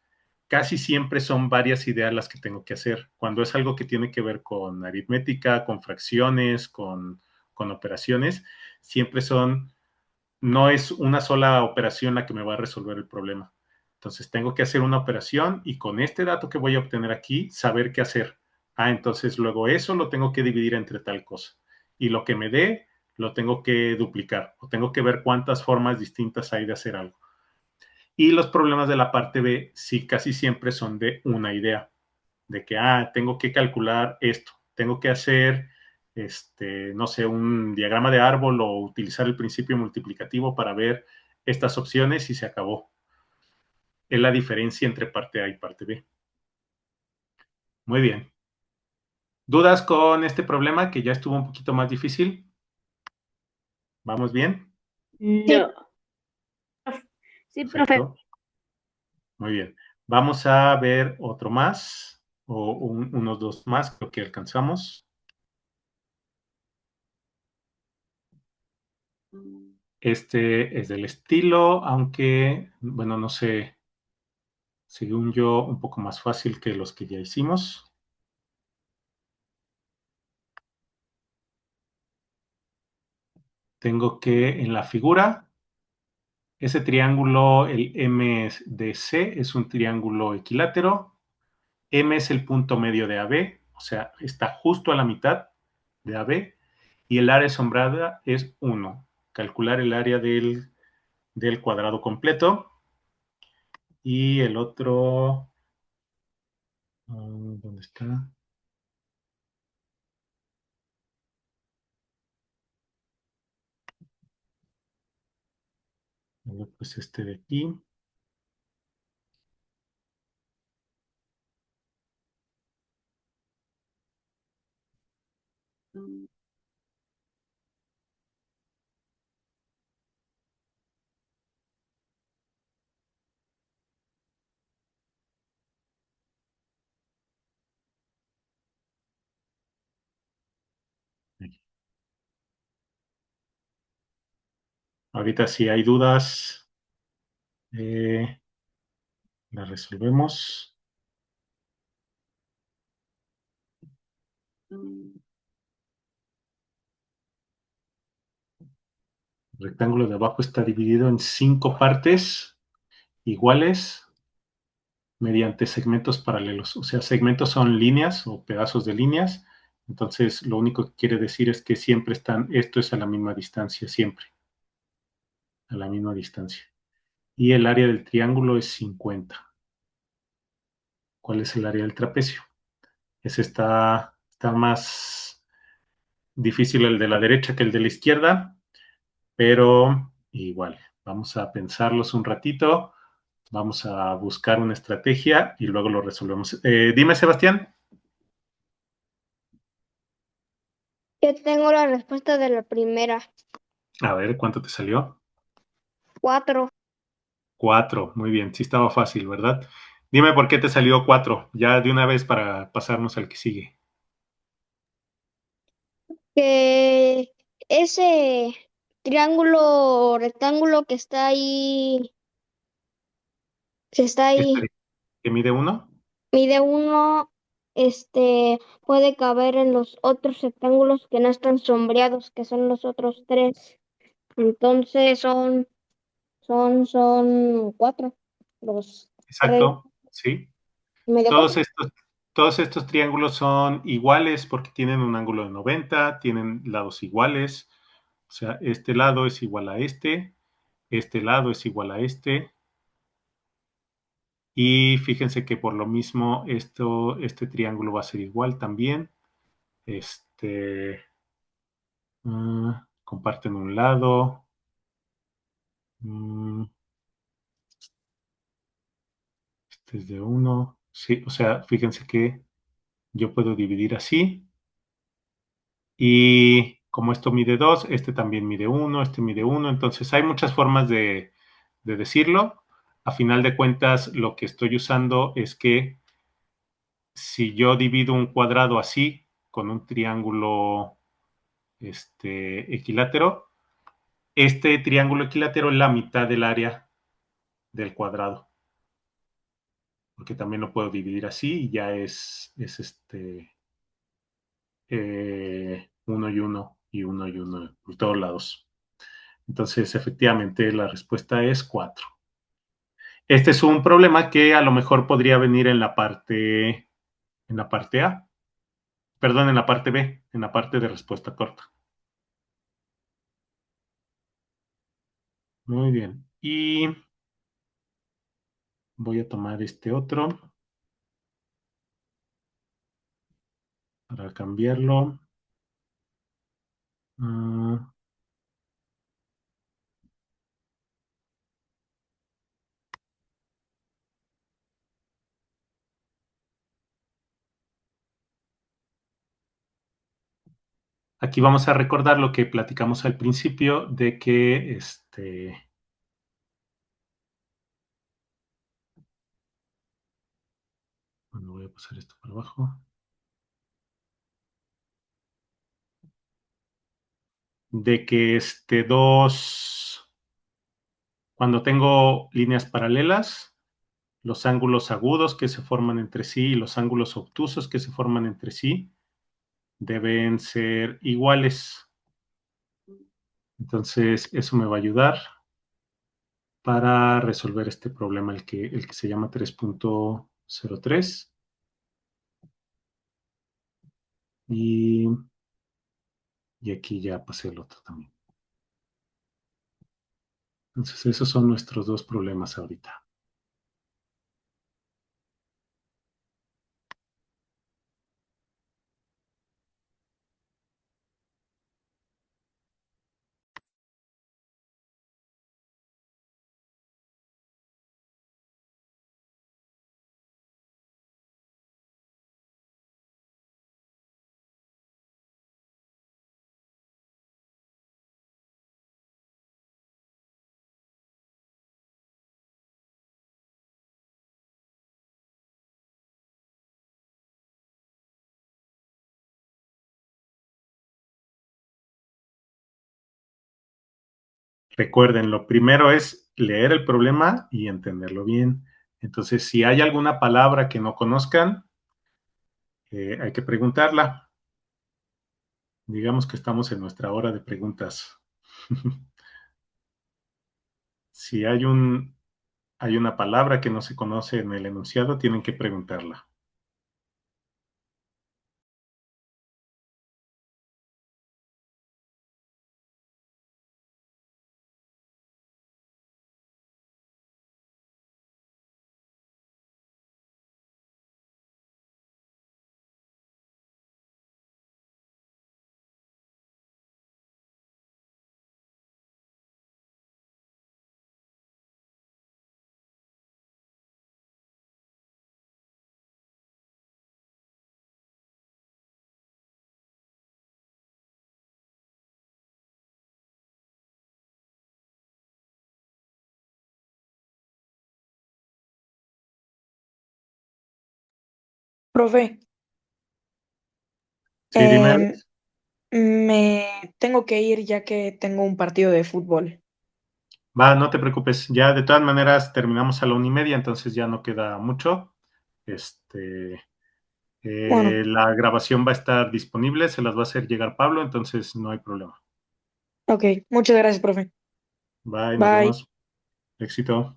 casi siempre son varias ideas las que tengo que hacer. Cuando es algo que tiene que ver con aritmética, con fracciones, con operaciones, siempre no es una sola operación la que me va a resolver el problema. Entonces tengo que hacer una operación y con este dato que voy a obtener aquí, saber qué hacer. Entonces luego eso lo tengo que dividir entre tal cosa. Y lo que me dé, lo tengo que duplicar o tengo que ver cuántas formas distintas hay de hacer algo. Y los problemas de la parte B sí casi siempre son de una idea, de que, tengo que calcular esto, tengo que hacer, no sé, un diagrama de árbol o utilizar el principio multiplicativo para ver estas opciones y se acabó. Es la diferencia entre parte A y parte B. Muy bien. ¿Dudas con este problema que ya estuvo un poquito más difícil? ¿Vamos bien? No. Sí, profe. Perfecto. Muy bien. Vamos a ver otro más, o unos 2 más, creo que alcanzamos. Este es del estilo, aunque, bueno, no sé, según yo, un poco más fácil que los que ya hicimos. Tengo que, en la figura, ese triángulo, el MDC, es un triángulo equilátero. M es el punto medio de AB, o sea, está justo a la mitad de AB, y el área sombrada es 1. Calcular el área del cuadrado completo. Y el otro, ¿dónde está? Pues este de aquí. Ahorita si hay dudas, las resolvemos. El rectángulo de abajo está dividido en 5 partes iguales mediante segmentos paralelos. O sea, segmentos son líneas o pedazos de líneas. Entonces, lo único que quiere decir es que siempre esto es a la misma distancia, siempre. A la misma distancia. Y el área del triángulo es 50. ¿Cuál es el área del trapecio? Ese está más difícil el de la derecha que el de la izquierda, pero igual, vamos a pensarlos un ratito. Vamos a buscar una estrategia y luego lo resolvemos. Dime, Sebastián. Yo tengo la respuesta de la primera. A ver, ¿cuánto te salió? 4. 4. Muy bien, sí estaba fácil, ¿verdad? Dime por qué te salió 4, ya de una vez para pasarnos al que sigue. Que ese triángulo rectángulo que está ahí, Este, ¿que mide 1? mide 1, puede caber en los otros rectángulos que no están sombreados, que son los otros 3. Entonces son 4. Los 3 Exacto, sí. medio Todos 4. estos, todos estos triángulos son iguales porque tienen un ángulo de 90, tienen lados iguales. O sea, este lado es igual a este lado es igual a este. Y fíjense que por lo mismo este triángulo va a ser igual también. Este, comparten un lado. Mm, este es de 1. Sí, o sea, fíjense que yo puedo dividir así. Y como esto mide 2, este también mide 1, este mide 1. Entonces hay muchas formas de decirlo. A final de cuentas, lo que estoy usando es que si yo divido un cuadrado así, con un triángulo equilátero, este triángulo equilátero es la mitad del área del cuadrado. Porque también lo puedo dividir así y ya es 1 y 1 y 1 y 1 por todos lados. Entonces, efectivamente, la respuesta es 4. Este es un problema que a lo mejor podría venir en la parte A, perdón, en la parte B, en la parte de respuesta corta. Muy bien. Y voy a tomar este otro para cambiarlo. Uh, Aquí vamos a recordar lo que platicamos al principio de que bueno, voy a pasar esto por abajo. De que cuando tengo líneas paralelas, los ángulos agudos que se forman entre sí y los ángulos obtusos que se forman entre sí deben ser iguales. Entonces, eso me va a ayudar para resolver este problema, el que se llama 3.03. Y, y aquí ya pasé el otro también. Entonces, esos son nuestros dos problemas ahorita. Recuerden, lo primero es leer el problema y entenderlo bien. Entonces, si hay alguna palabra que no conozcan, hay que preguntarla. Digamos que estamos en nuestra hora de preguntas. Si hay una palabra que no se conoce en el enunciado, tienen que preguntarla. Profe, Sí, dime, em, Alex. me tengo que ir ya que tengo un partido de fútbol. Va, no te preocupes. Ya de todas maneras terminamos a la 1:30, entonces ya no queda mucho. Este, Bueno, la grabación va a estar disponible, se las va a hacer llegar Pablo, entonces no hay problema. ok, muchas gracias, profe. Bye, nos Bye. vemos. Éxito.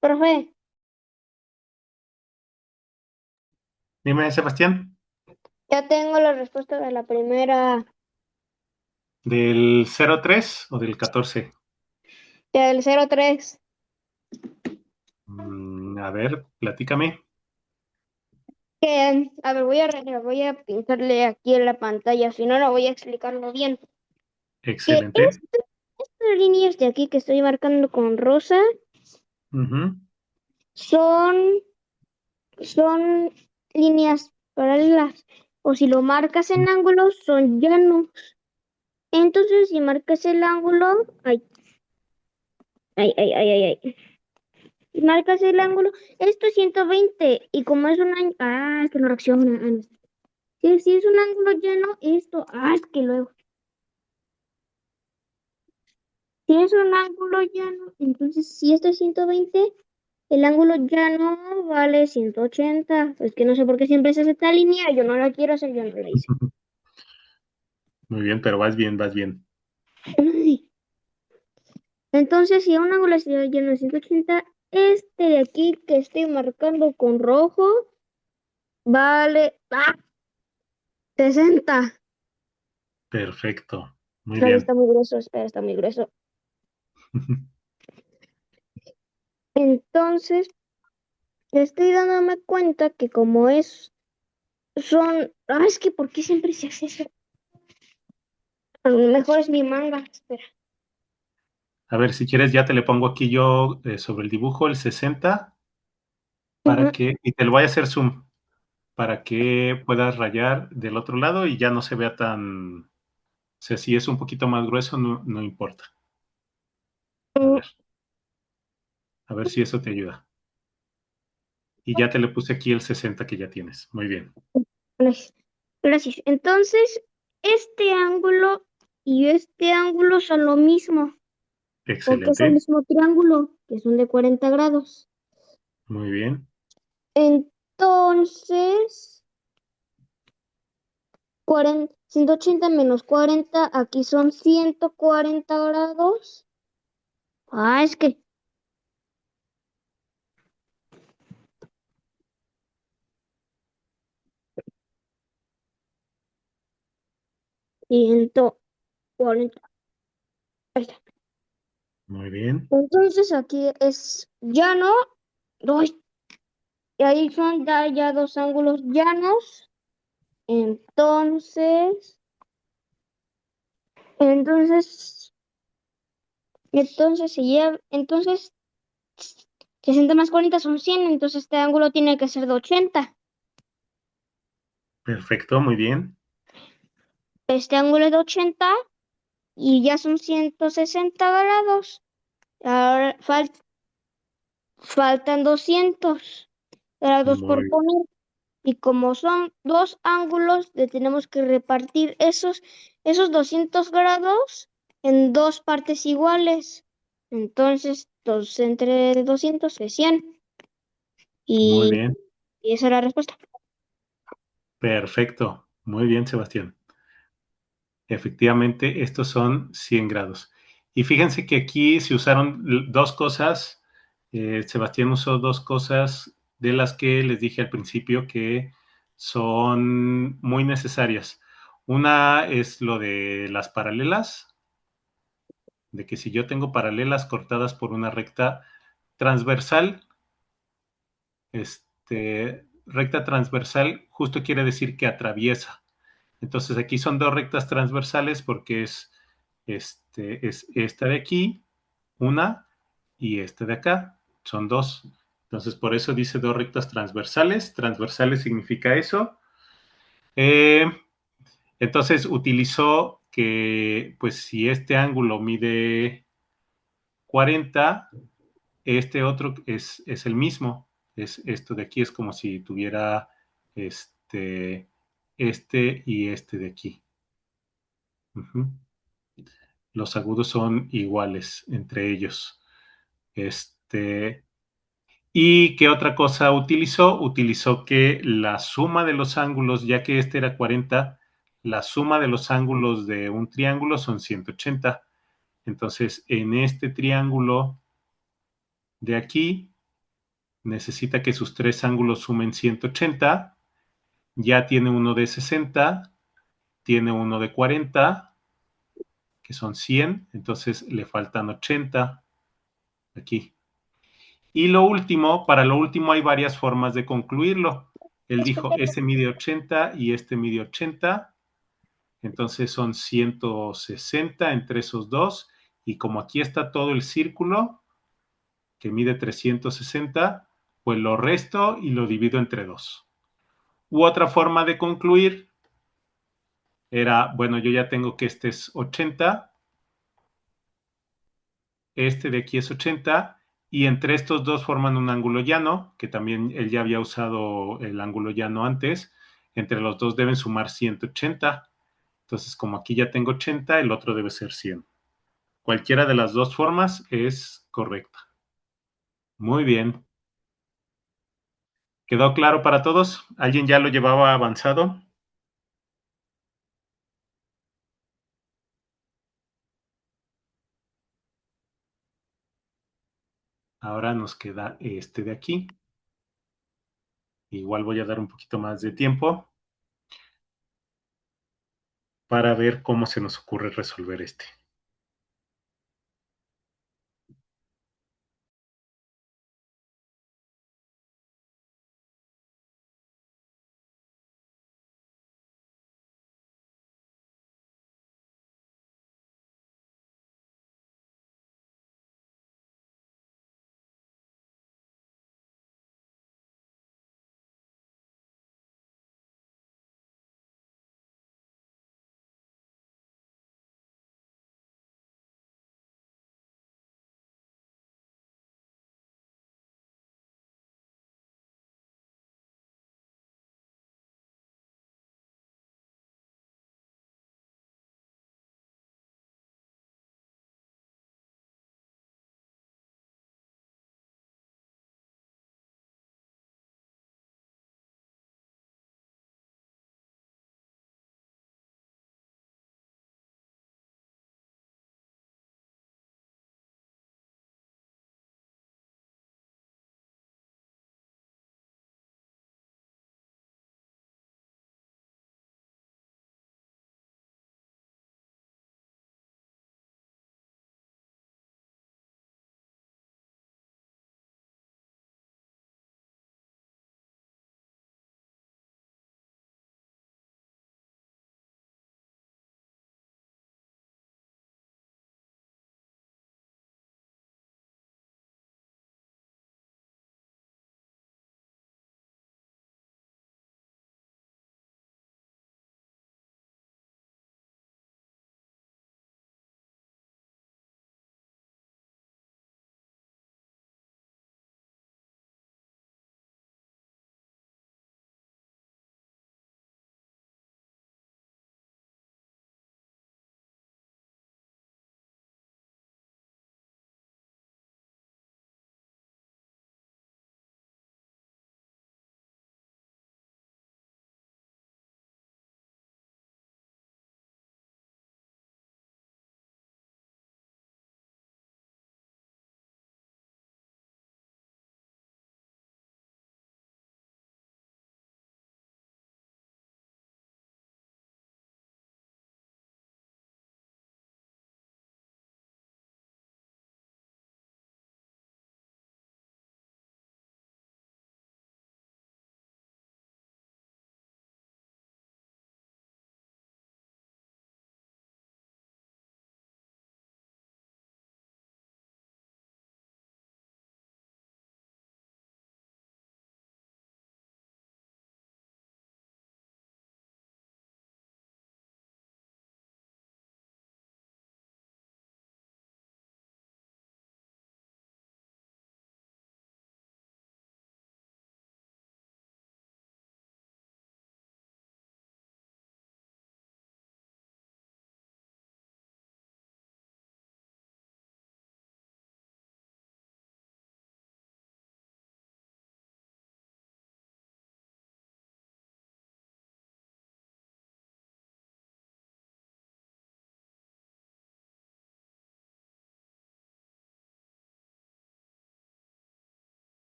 Profe, Dime, Sebastián, ya tengo la respuesta de la primera, ¿del 03 o del 14? del 03. A ver, platícame. A ver, voy a pintarle aquí en la pantalla, si no, no voy a explicarlo bien. Que Excelente. estas líneas de aquí que estoy marcando con rosa Ujú. son, son líneas paralelas. O si lo marcas en ángulos, son llanos. Entonces, si marcas el ángulo, ay, ay, ay, ay, ay, ay. Si marcas el ángulo, esto es 120. Y como es un ángulo, es que no reacciona. No. Si es un ángulo llano, esto, es que luego. Si es un ángulo llano, entonces si esto es 120, el ángulo llano vale 180. Es que no sé por qué siempre se hace esta línea, yo no la quiero hacer, yo no la hice. Muy bien, pero vas bien, vas bien. Ay. Entonces, si un ángulo llano es 180, este de aquí que estoy marcando con rojo vale 60. Perfecto. Muy Ay, bien. está muy grueso, espera, está muy grueso. Entonces, estoy dándome cuenta que como es que ¿por qué siempre se hace eso? A lo mejor es mi manga, espera. A ver, si quieres, ya te le pongo aquí yo sobre el dibujo el 60 Ujú. y te lo voy a hacer zoom para que puedas rayar del otro lado y ya no se vea tan, o sea, si es un poquito más grueso, no, no importa. Mm, A ver si eso te ayuda. Y ya te le puse aquí el 60 que ya tienes. Muy bien. Gracias. Gracias. Entonces, este ángulo y este ángulo son lo mismo, porque es el Excelente. mismo triángulo, que son de 40 grados. Muy bien. Entonces, 180 menos 40, aquí son 140 grados. Es que 140. Ahí está. Muy bien. Entonces, aquí es llano. Uy, y ahí son ya dos ángulos llanos. Entonces, entonces, entonces 60 más 40 son 100, entonces este ángulo tiene que ser de 80. Perfecto. Muy bien. Este ángulo es de 80 y ya son 160 grados. Ahora faltan 200 grados por Muy, poner. Y como son dos ángulos, le tenemos que repartir esos 200 grados en dos partes iguales. Entonces, 2 entre 200 es 100. muy Y, bien. y esa es la respuesta. Perfecto. Muy bien, Sebastián. Efectivamente, estos son 100 grados. Y fíjense que aquí se usaron dos cosas. Sebastián usó dos cosas de las que les dije al principio que son muy necesarias. Una es lo de las paralelas, de que si yo tengo paralelas cortadas por una recta transversal, recta transversal justo quiere decir que atraviesa. Entonces aquí son dos rectas transversales porque es esta de aquí, una, y esta de acá, son dos. Entonces por eso dice dos rectas transversales. Transversales significa eso. Eh, entonces utilizó que, pues si este ángulo mide 40, este otro es el mismo. Esto de aquí es como si tuviera este y este de aquí. Ujú. Los agudos son iguales entre ellos. Este, ¿Y qué otra cosa utilizó? Utilizó que la suma de los ángulos, ya que este era 40, la suma de los ángulos de un triángulo son 180. Entonces, en este triángulo de aquí, necesita que sus tres ángulos sumen 180, ya tiene uno de 60, tiene uno de 40, que son 100, entonces le faltan 80 aquí. Y lo último, para lo último hay varias formas de concluirlo. Él dijo, ese mide 80 y este mide 80, entonces son 160 entre esos dos, y como aquí está todo el círculo, que mide 360, pues lo resto y lo divido entre 2. U otra forma de concluir era, bueno, yo ya tengo que este es 80, este de aquí es 80, y entre estos dos forman un ángulo llano, que también él ya había usado el ángulo llano antes, entre los dos deben sumar 180, entonces como aquí ya tengo 80, el otro debe ser 100. Cualquiera de las dos formas es correcta. Muy bien. ¿Quedó claro para todos? ¿Alguien ya lo llevaba avanzado? Ahora nos queda este de aquí. Igual voy a dar un poquito más de tiempo para ver cómo se nos ocurre resolver este.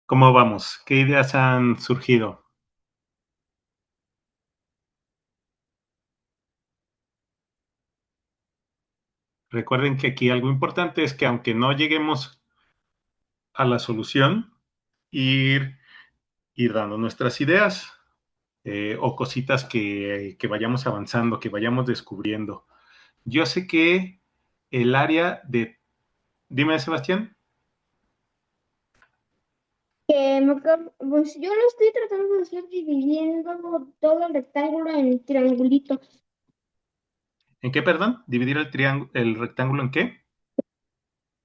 ¿Cómo vamos? ¿Qué ideas han surgido? Recuerden que aquí algo importante es que aunque no lleguemos a la solución, ir, ir dando nuestras ideas o cositas que vayamos avanzando, que vayamos descubriendo. Yo sé que el área de... Dime, Sebastián. Pues yo lo estoy tratando de hacer dividiendo todo el rectángulo en triangulitos. ¿En qué, perdón? ¿Dividir el rectángulo en qué?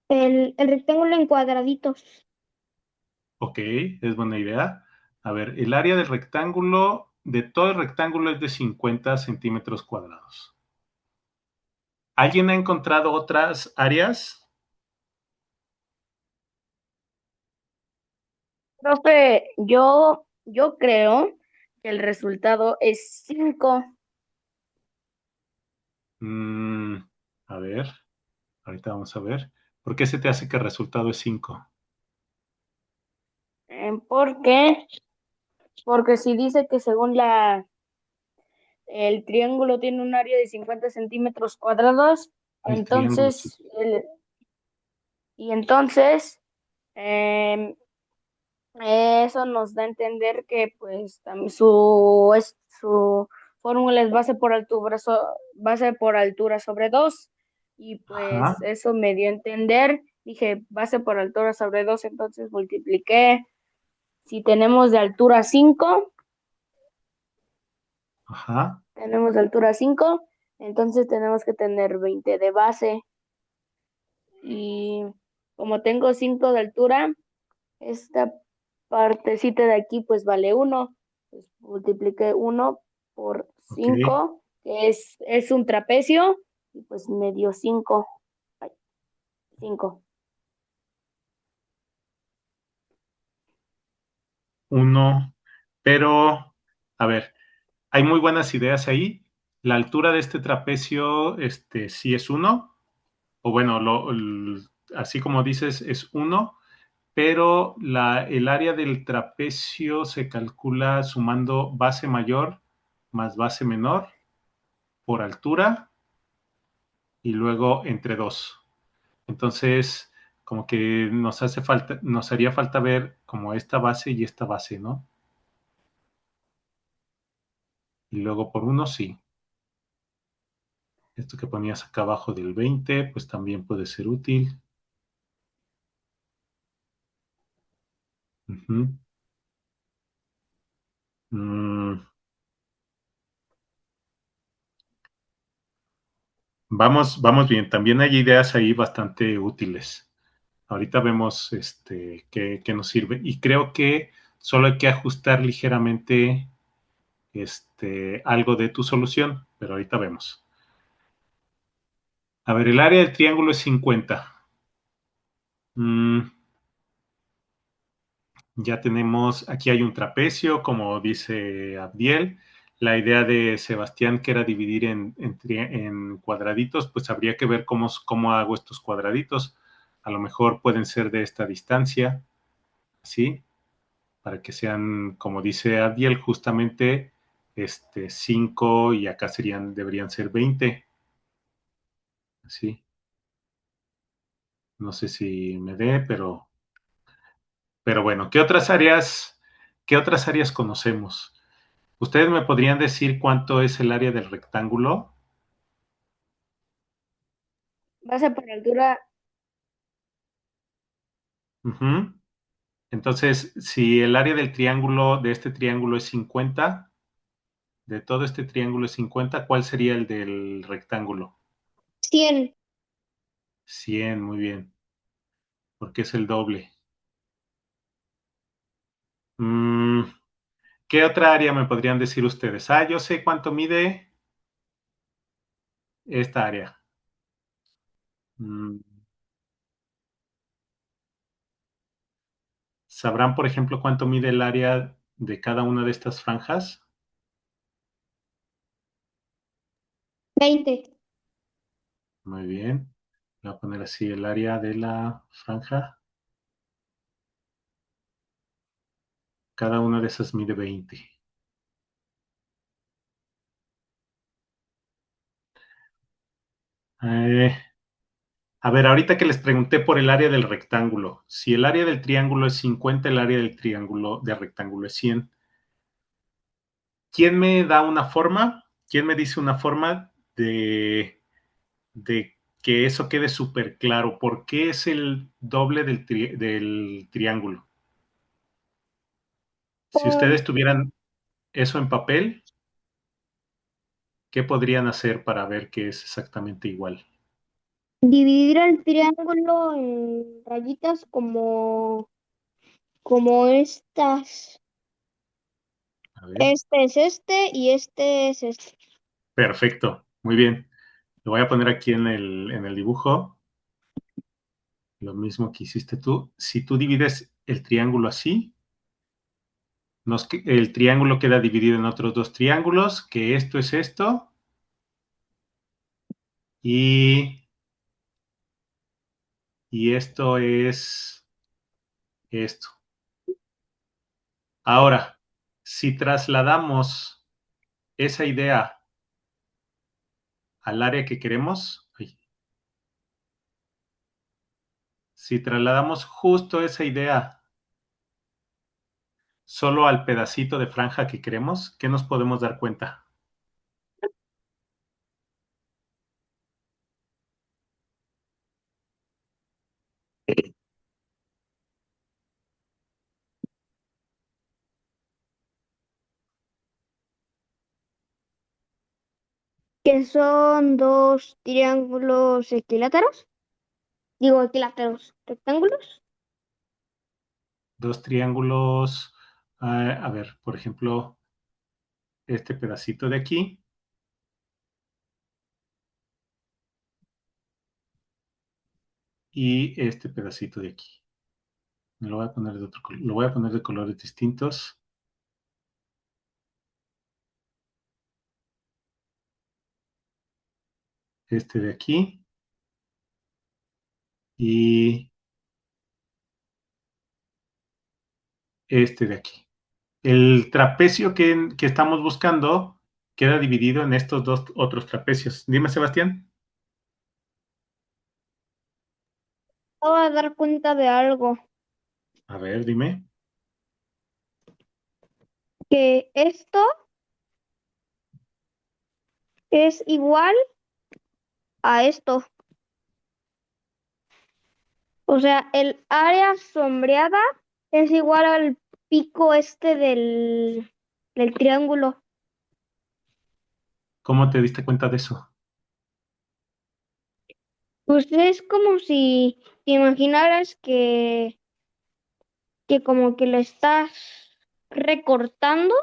El rectángulo en cuadraditos. Ok, es buena idea. A ver, el área del rectángulo, de todo el rectángulo es de 50 centímetros cuadrados. ¿Alguien ha encontrado otras áreas? Profe, yo creo que el resultado es 5, Mm, a ver, ahorita vamos a ver. ¿Por qué se te hace que el resultado es 5? ¿por qué? Porque si dice que según el triángulo tiene un área de 50 centímetros cuadrados, El triángulo, sí. entonces, entonces em, eso nos da a entender que pues su fórmula es base por altura sobre 2 y Ajá, pues eso me dio a entender, dije base por altura sobre 2, entonces multipliqué, si tenemos de altura 5, ajá, entonces tenemos que tener 20 de base y como tengo 5 de altura, esta partecita de aquí pues vale 1. Pues multipliqué 1 por ok. 5 que es un trapecio, y pues me dio 5. 5. Uno, pero, a ver, hay muy buenas ideas ahí. La altura de este trapecio, sí es 1, o bueno, así como dices, es 1, pero el área del trapecio se calcula sumando base mayor más base menor por altura y luego entre 2. Entonces, como que nos haría falta ver como esta base y esta base, ¿no? Y luego por 1, sí. Esto que ponías acá abajo del 20, pues también puede ser útil. Uh-huh. Mm, vamos bien. También hay ideas ahí bastante útiles. Ahorita vemos qué nos sirve. Y creo que solo hay que ajustar ligeramente algo de tu solución, pero ahorita vemos. A ver, el área del triángulo es 50. Mm, ya tenemos, aquí hay un trapecio, como dice Abdiel. La idea de Sebastián, que era dividir en cuadraditos, pues habría que ver cómo hago estos cuadraditos. A lo mejor pueden ser de esta distancia, ¿sí? Para que sean, como dice Abdiel, justamente 5 y acá deberían ser 20. ¿Sí? No sé si me dé, pero bueno, qué otras áreas conocemos? ¿Ustedes me podrían decir cuánto es el área del rectángulo? Base por altura, Ujú. Entonces, si el área del triángulo, de este triángulo es 50, de todo este triángulo es 50, ¿cuál sería el del rectángulo? 100. 100, muy bien, porque es el doble. Mm, ¿Qué otra área me podrían decir ustedes? Ah, yo sé cuánto mide esta área. Mm, ¿Sabrán, por ejemplo, cuánto mide el área de cada una de estas franjas? 20. Muy bien. Voy a poner así el área de la franja. Cada una de esas mide 20. A ver, ahorita que les pregunté por el área del rectángulo, si el área del triángulo es 50, el área del rectángulo es 100. ¿Quién me da una forma? ¿Quién me dice una forma de que eso quede súper claro? ¿Por qué es el doble del triángulo? Si ustedes tuvieran eso en papel, ¿qué podrían hacer para ver que es exactamente igual? Dividir el triángulo en rayitas como estas. A ver. Este es este y este es este. Perfecto, muy bien. Lo voy a poner aquí en el dibujo. Lo mismo que hiciste tú. Si tú divides el triángulo así, el triángulo queda dividido en otros dos triángulos, que esto es esto y, y esto es esto. Ahora, si trasladamos esa idea al área que queremos, si trasladamos justo esa idea solo al pedacito de franja que queremos, ¿qué nos podemos dar cuenta? Que son dos triángulos equiláteros. Digo equiláteros, rectángulos. Dos triángulos, a ver, por ejemplo, este pedacito de aquí y este pedacito de aquí. Lo voy a poner de otro color, lo voy a poner de colores distintos. Este de aquí y este de aquí. El trapecio que estamos buscando queda dividido en estos dos otros trapecios. Dime, Sebastián. Acabo de dar cuenta de algo. A ver, dime. Que esto es igual a esto. O sea, el área sombreada es igual al pico este del triángulo. ¿Cómo te diste cuenta de eso? Pues es como si te imaginaras que como que lo estás recortando,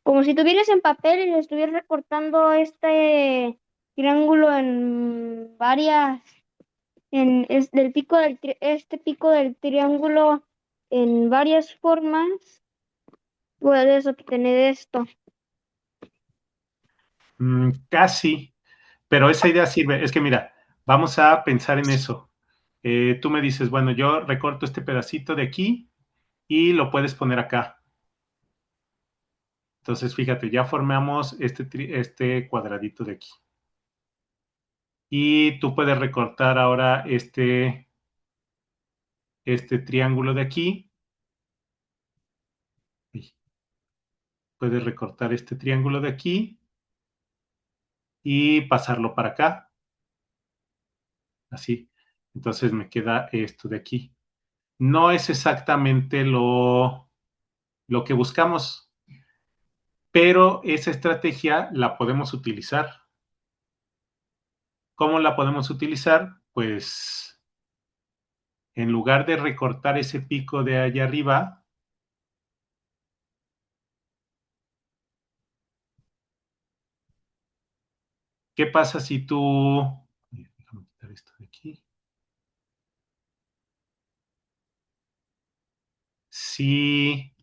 como si tuvieras en papel y le estuvieras recortando este triángulo en varias, del pico este pico del triángulo en varias formas, puedes obtener esto. Casi, pero esa idea sirve. Es que mira, vamos a pensar en eso. Tú me dices, bueno, yo recorto este pedacito de aquí y lo puedes poner acá. Entonces, fíjate, ya formamos este cuadradito de aquí. Y tú puedes recortar ahora este triángulo de aquí. Puedes recortar este triángulo de aquí y pasarlo para acá. Así. Entonces me queda esto de aquí. No es exactamente lo que buscamos, pero esa estrategia la podemos utilizar. ¿Cómo la podemos utilizar? Pues en lugar de recortar ese pico de allá arriba, ¿qué pasa si tú... Déjame quitar esto de aquí. Si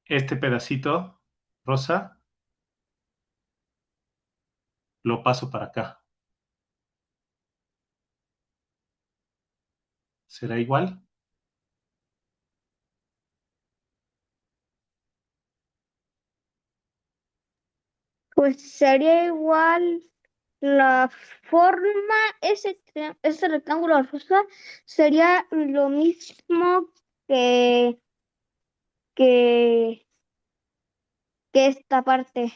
este pedacito rosa lo paso para acá, ¿será igual? Pues sería igual la forma, ese rectángulo rosa sería lo mismo que, que, que esta parte.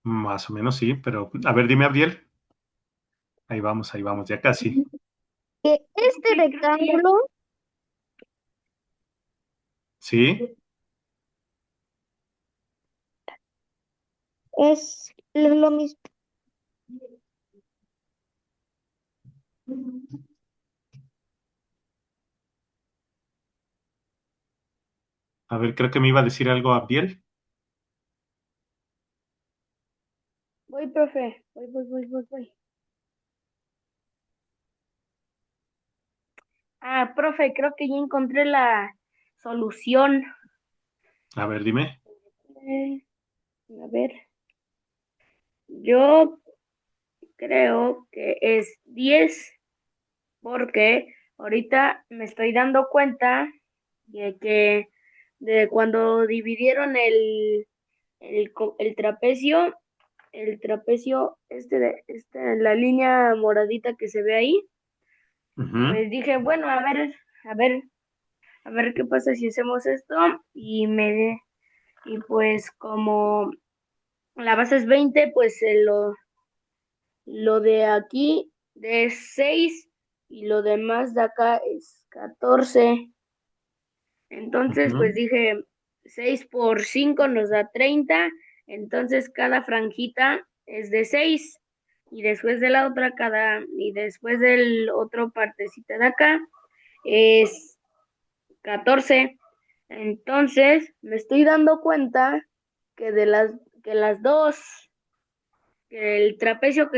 Más o menos sí, pero a ver, dime, Abdiel. Ahí vamos, ya casi. Que este rectángulo ¿Sí? es lo mismo. A ver, creo que me iba a decir algo Abdiel. Voy, profe. Voy. Ah, profe, creo que ya encontré la solución. A ver, dime. Eh, a ver, yo creo que es 10 porque ahorita me estoy dando cuenta de que de cuando dividieron el trapecio la línea moradita que se ve ahí, Ujú. pues dije, bueno, a ver, a ver qué pasa si hacemos esto y pues como la base es 20 pues lo de aquí es 6 y lo demás de acá es 14. Entonces, pues Ujú. dije, 6 por 5 nos da 30. Entonces cada franjita es de 6. Y después de la otra, y después del otro partecita de acá, es 14. Entonces, me estoy dando cuenta que que las dos, que el trapecio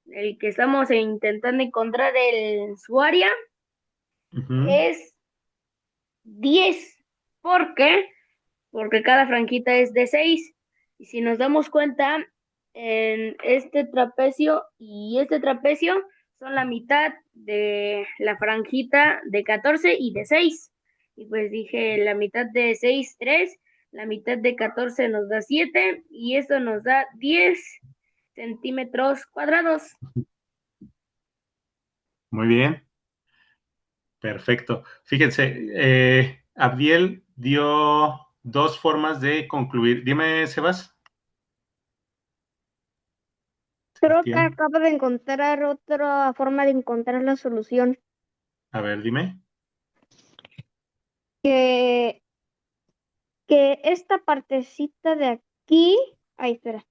el que estamos intentando encontrar su área, Ujú. es 10. ¿Por qué? Porque cada franquita es de 6. Y si nos damos cuenta, en este trapecio y este trapecio son la mitad de la franjita de 14 y de 6. Y pues dije, la mitad de 6 3, la mitad de 14 nos da 7 y eso nos da 10 centímetros cuadrados. Muy bien, perfecto. Fíjense, Abdiel dio dos formas de concluir. Dime, Sebas. Creo que Sebastián. acabo de encontrar otra forma de encontrar la solución. A ver, dime. Que, que esta partecita de aquí. Ay, espera.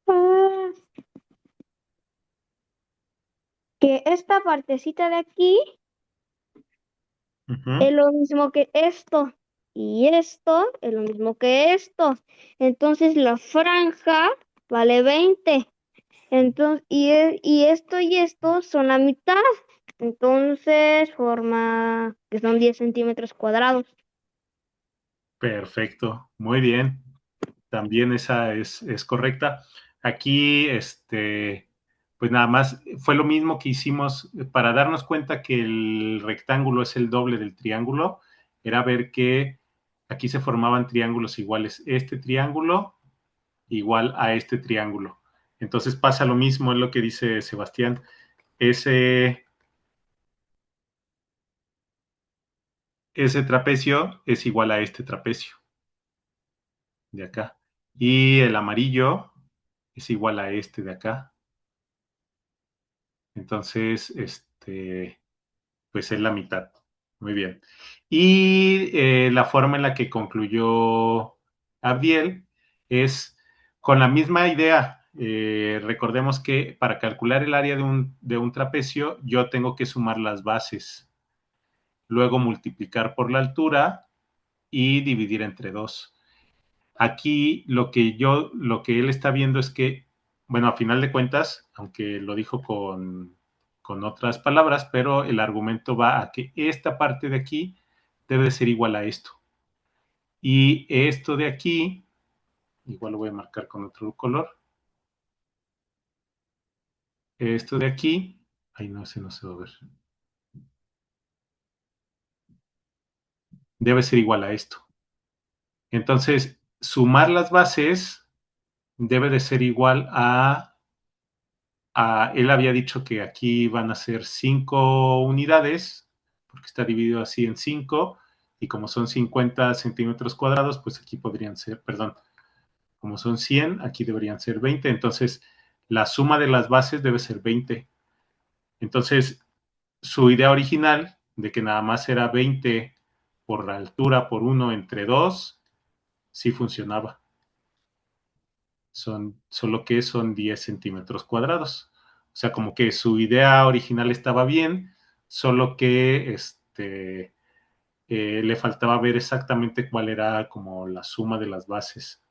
Ah, que esta partecita de aquí Ujú. es lo mismo que esto. Y esto es lo mismo que esto. Entonces la franja vale 20. Entonces, y esto son la mitad. Entonces forma que son 10 centímetros cuadrados. Perfecto, muy bien. También esa es correcta. Aquí, pues nada más fue lo mismo que hicimos para darnos cuenta que el rectángulo es el doble del triángulo, era ver que aquí se formaban triángulos iguales. Este triángulo igual a este triángulo. Entonces pasa lo mismo, es lo que dice Sebastián. Ese, ese trapecio es igual a este trapecio de acá. Y el amarillo es igual a este de acá. Entonces, pues es la mitad. Muy bien. Y la forma en la que concluyó Abdiel es con la misma idea. Recordemos que para calcular el área de un trapecio, yo tengo que sumar las bases, luego multiplicar por la altura y dividir entre dos. Aquí lo que él está viendo es que, bueno, a final de cuentas, aunque lo dijo con otras palabras, pero el argumento va a que esta parte de aquí debe de ser igual a esto. Y esto de aquí, igual lo voy a marcar con otro color, Esto de aquí, ay no, ese no se va a ver. Debe ser igual a esto. Entonces, sumar las bases debe de ser igual él había dicho que aquí van a ser 5 unidades, porque está dividido así en 5, y como son 50 centímetros cuadrados, pues aquí podrían ser, perdón, como son 100, aquí deberían ser 20, entonces la suma de las bases debe ser 20. Entonces, su idea original de que nada más era 20 por la altura por 1 entre 2, sí funcionaba. Solo que son 10 centímetros cuadrados. O sea, como que su idea original estaba bien, solo que le faltaba ver exactamente cuál era como la suma de las bases.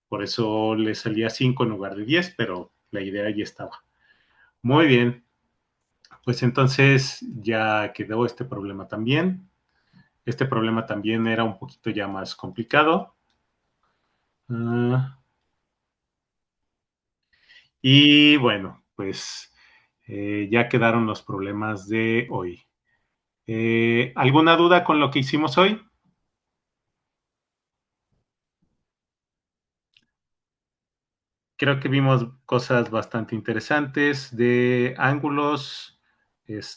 Por eso le salía 5 en lugar de 10, pero la idea ya estaba. Muy bien, pues entonces ya quedó este problema también. Este problema también era un poquito ya más complicado. Y bueno, pues ya quedaron los problemas de hoy. ¿Alguna duda con lo que hicimos hoy? Creo que vimos cosas bastante interesantes de ángulos, eh,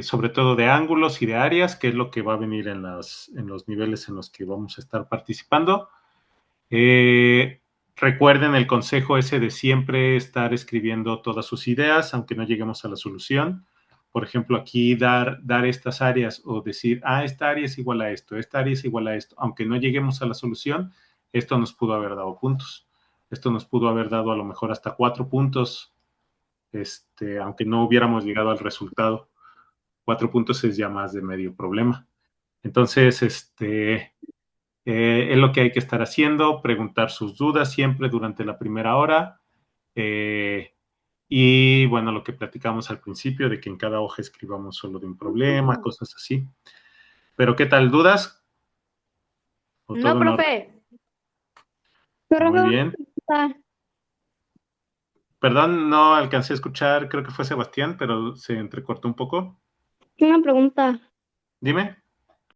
sobre todo de ángulos y de áreas, que es lo que va a venir en los niveles en los que vamos a estar participando. Recuerden el consejo ese de siempre estar escribiendo todas sus ideas, aunque no lleguemos a la solución. Por ejemplo, aquí dar estas áreas o decir, esta área es igual a esto, esta área es igual a esto, aunque no lleguemos a la solución, esto nos pudo haber dado puntos. Esto nos pudo haber dado a lo mejor hasta 4 puntos, aunque no hubiéramos llegado al resultado. 4 puntos es ya más de medio problema. Entonces, es lo que hay que estar haciendo, preguntar sus dudas siempre durante la primera hora. Y bueno, lo que platicamos al principio, de que en cada hoja escribamos solo de un problema, cosas así. Pero ¿qué tal? ¿Dudas? ¿O No, todo en orden? profe. Muy Profe, bien. Perdón, no alcancé a escuchar, creo que fue Sebastián, pero se entrecortó un poco. una pregunta. Dime.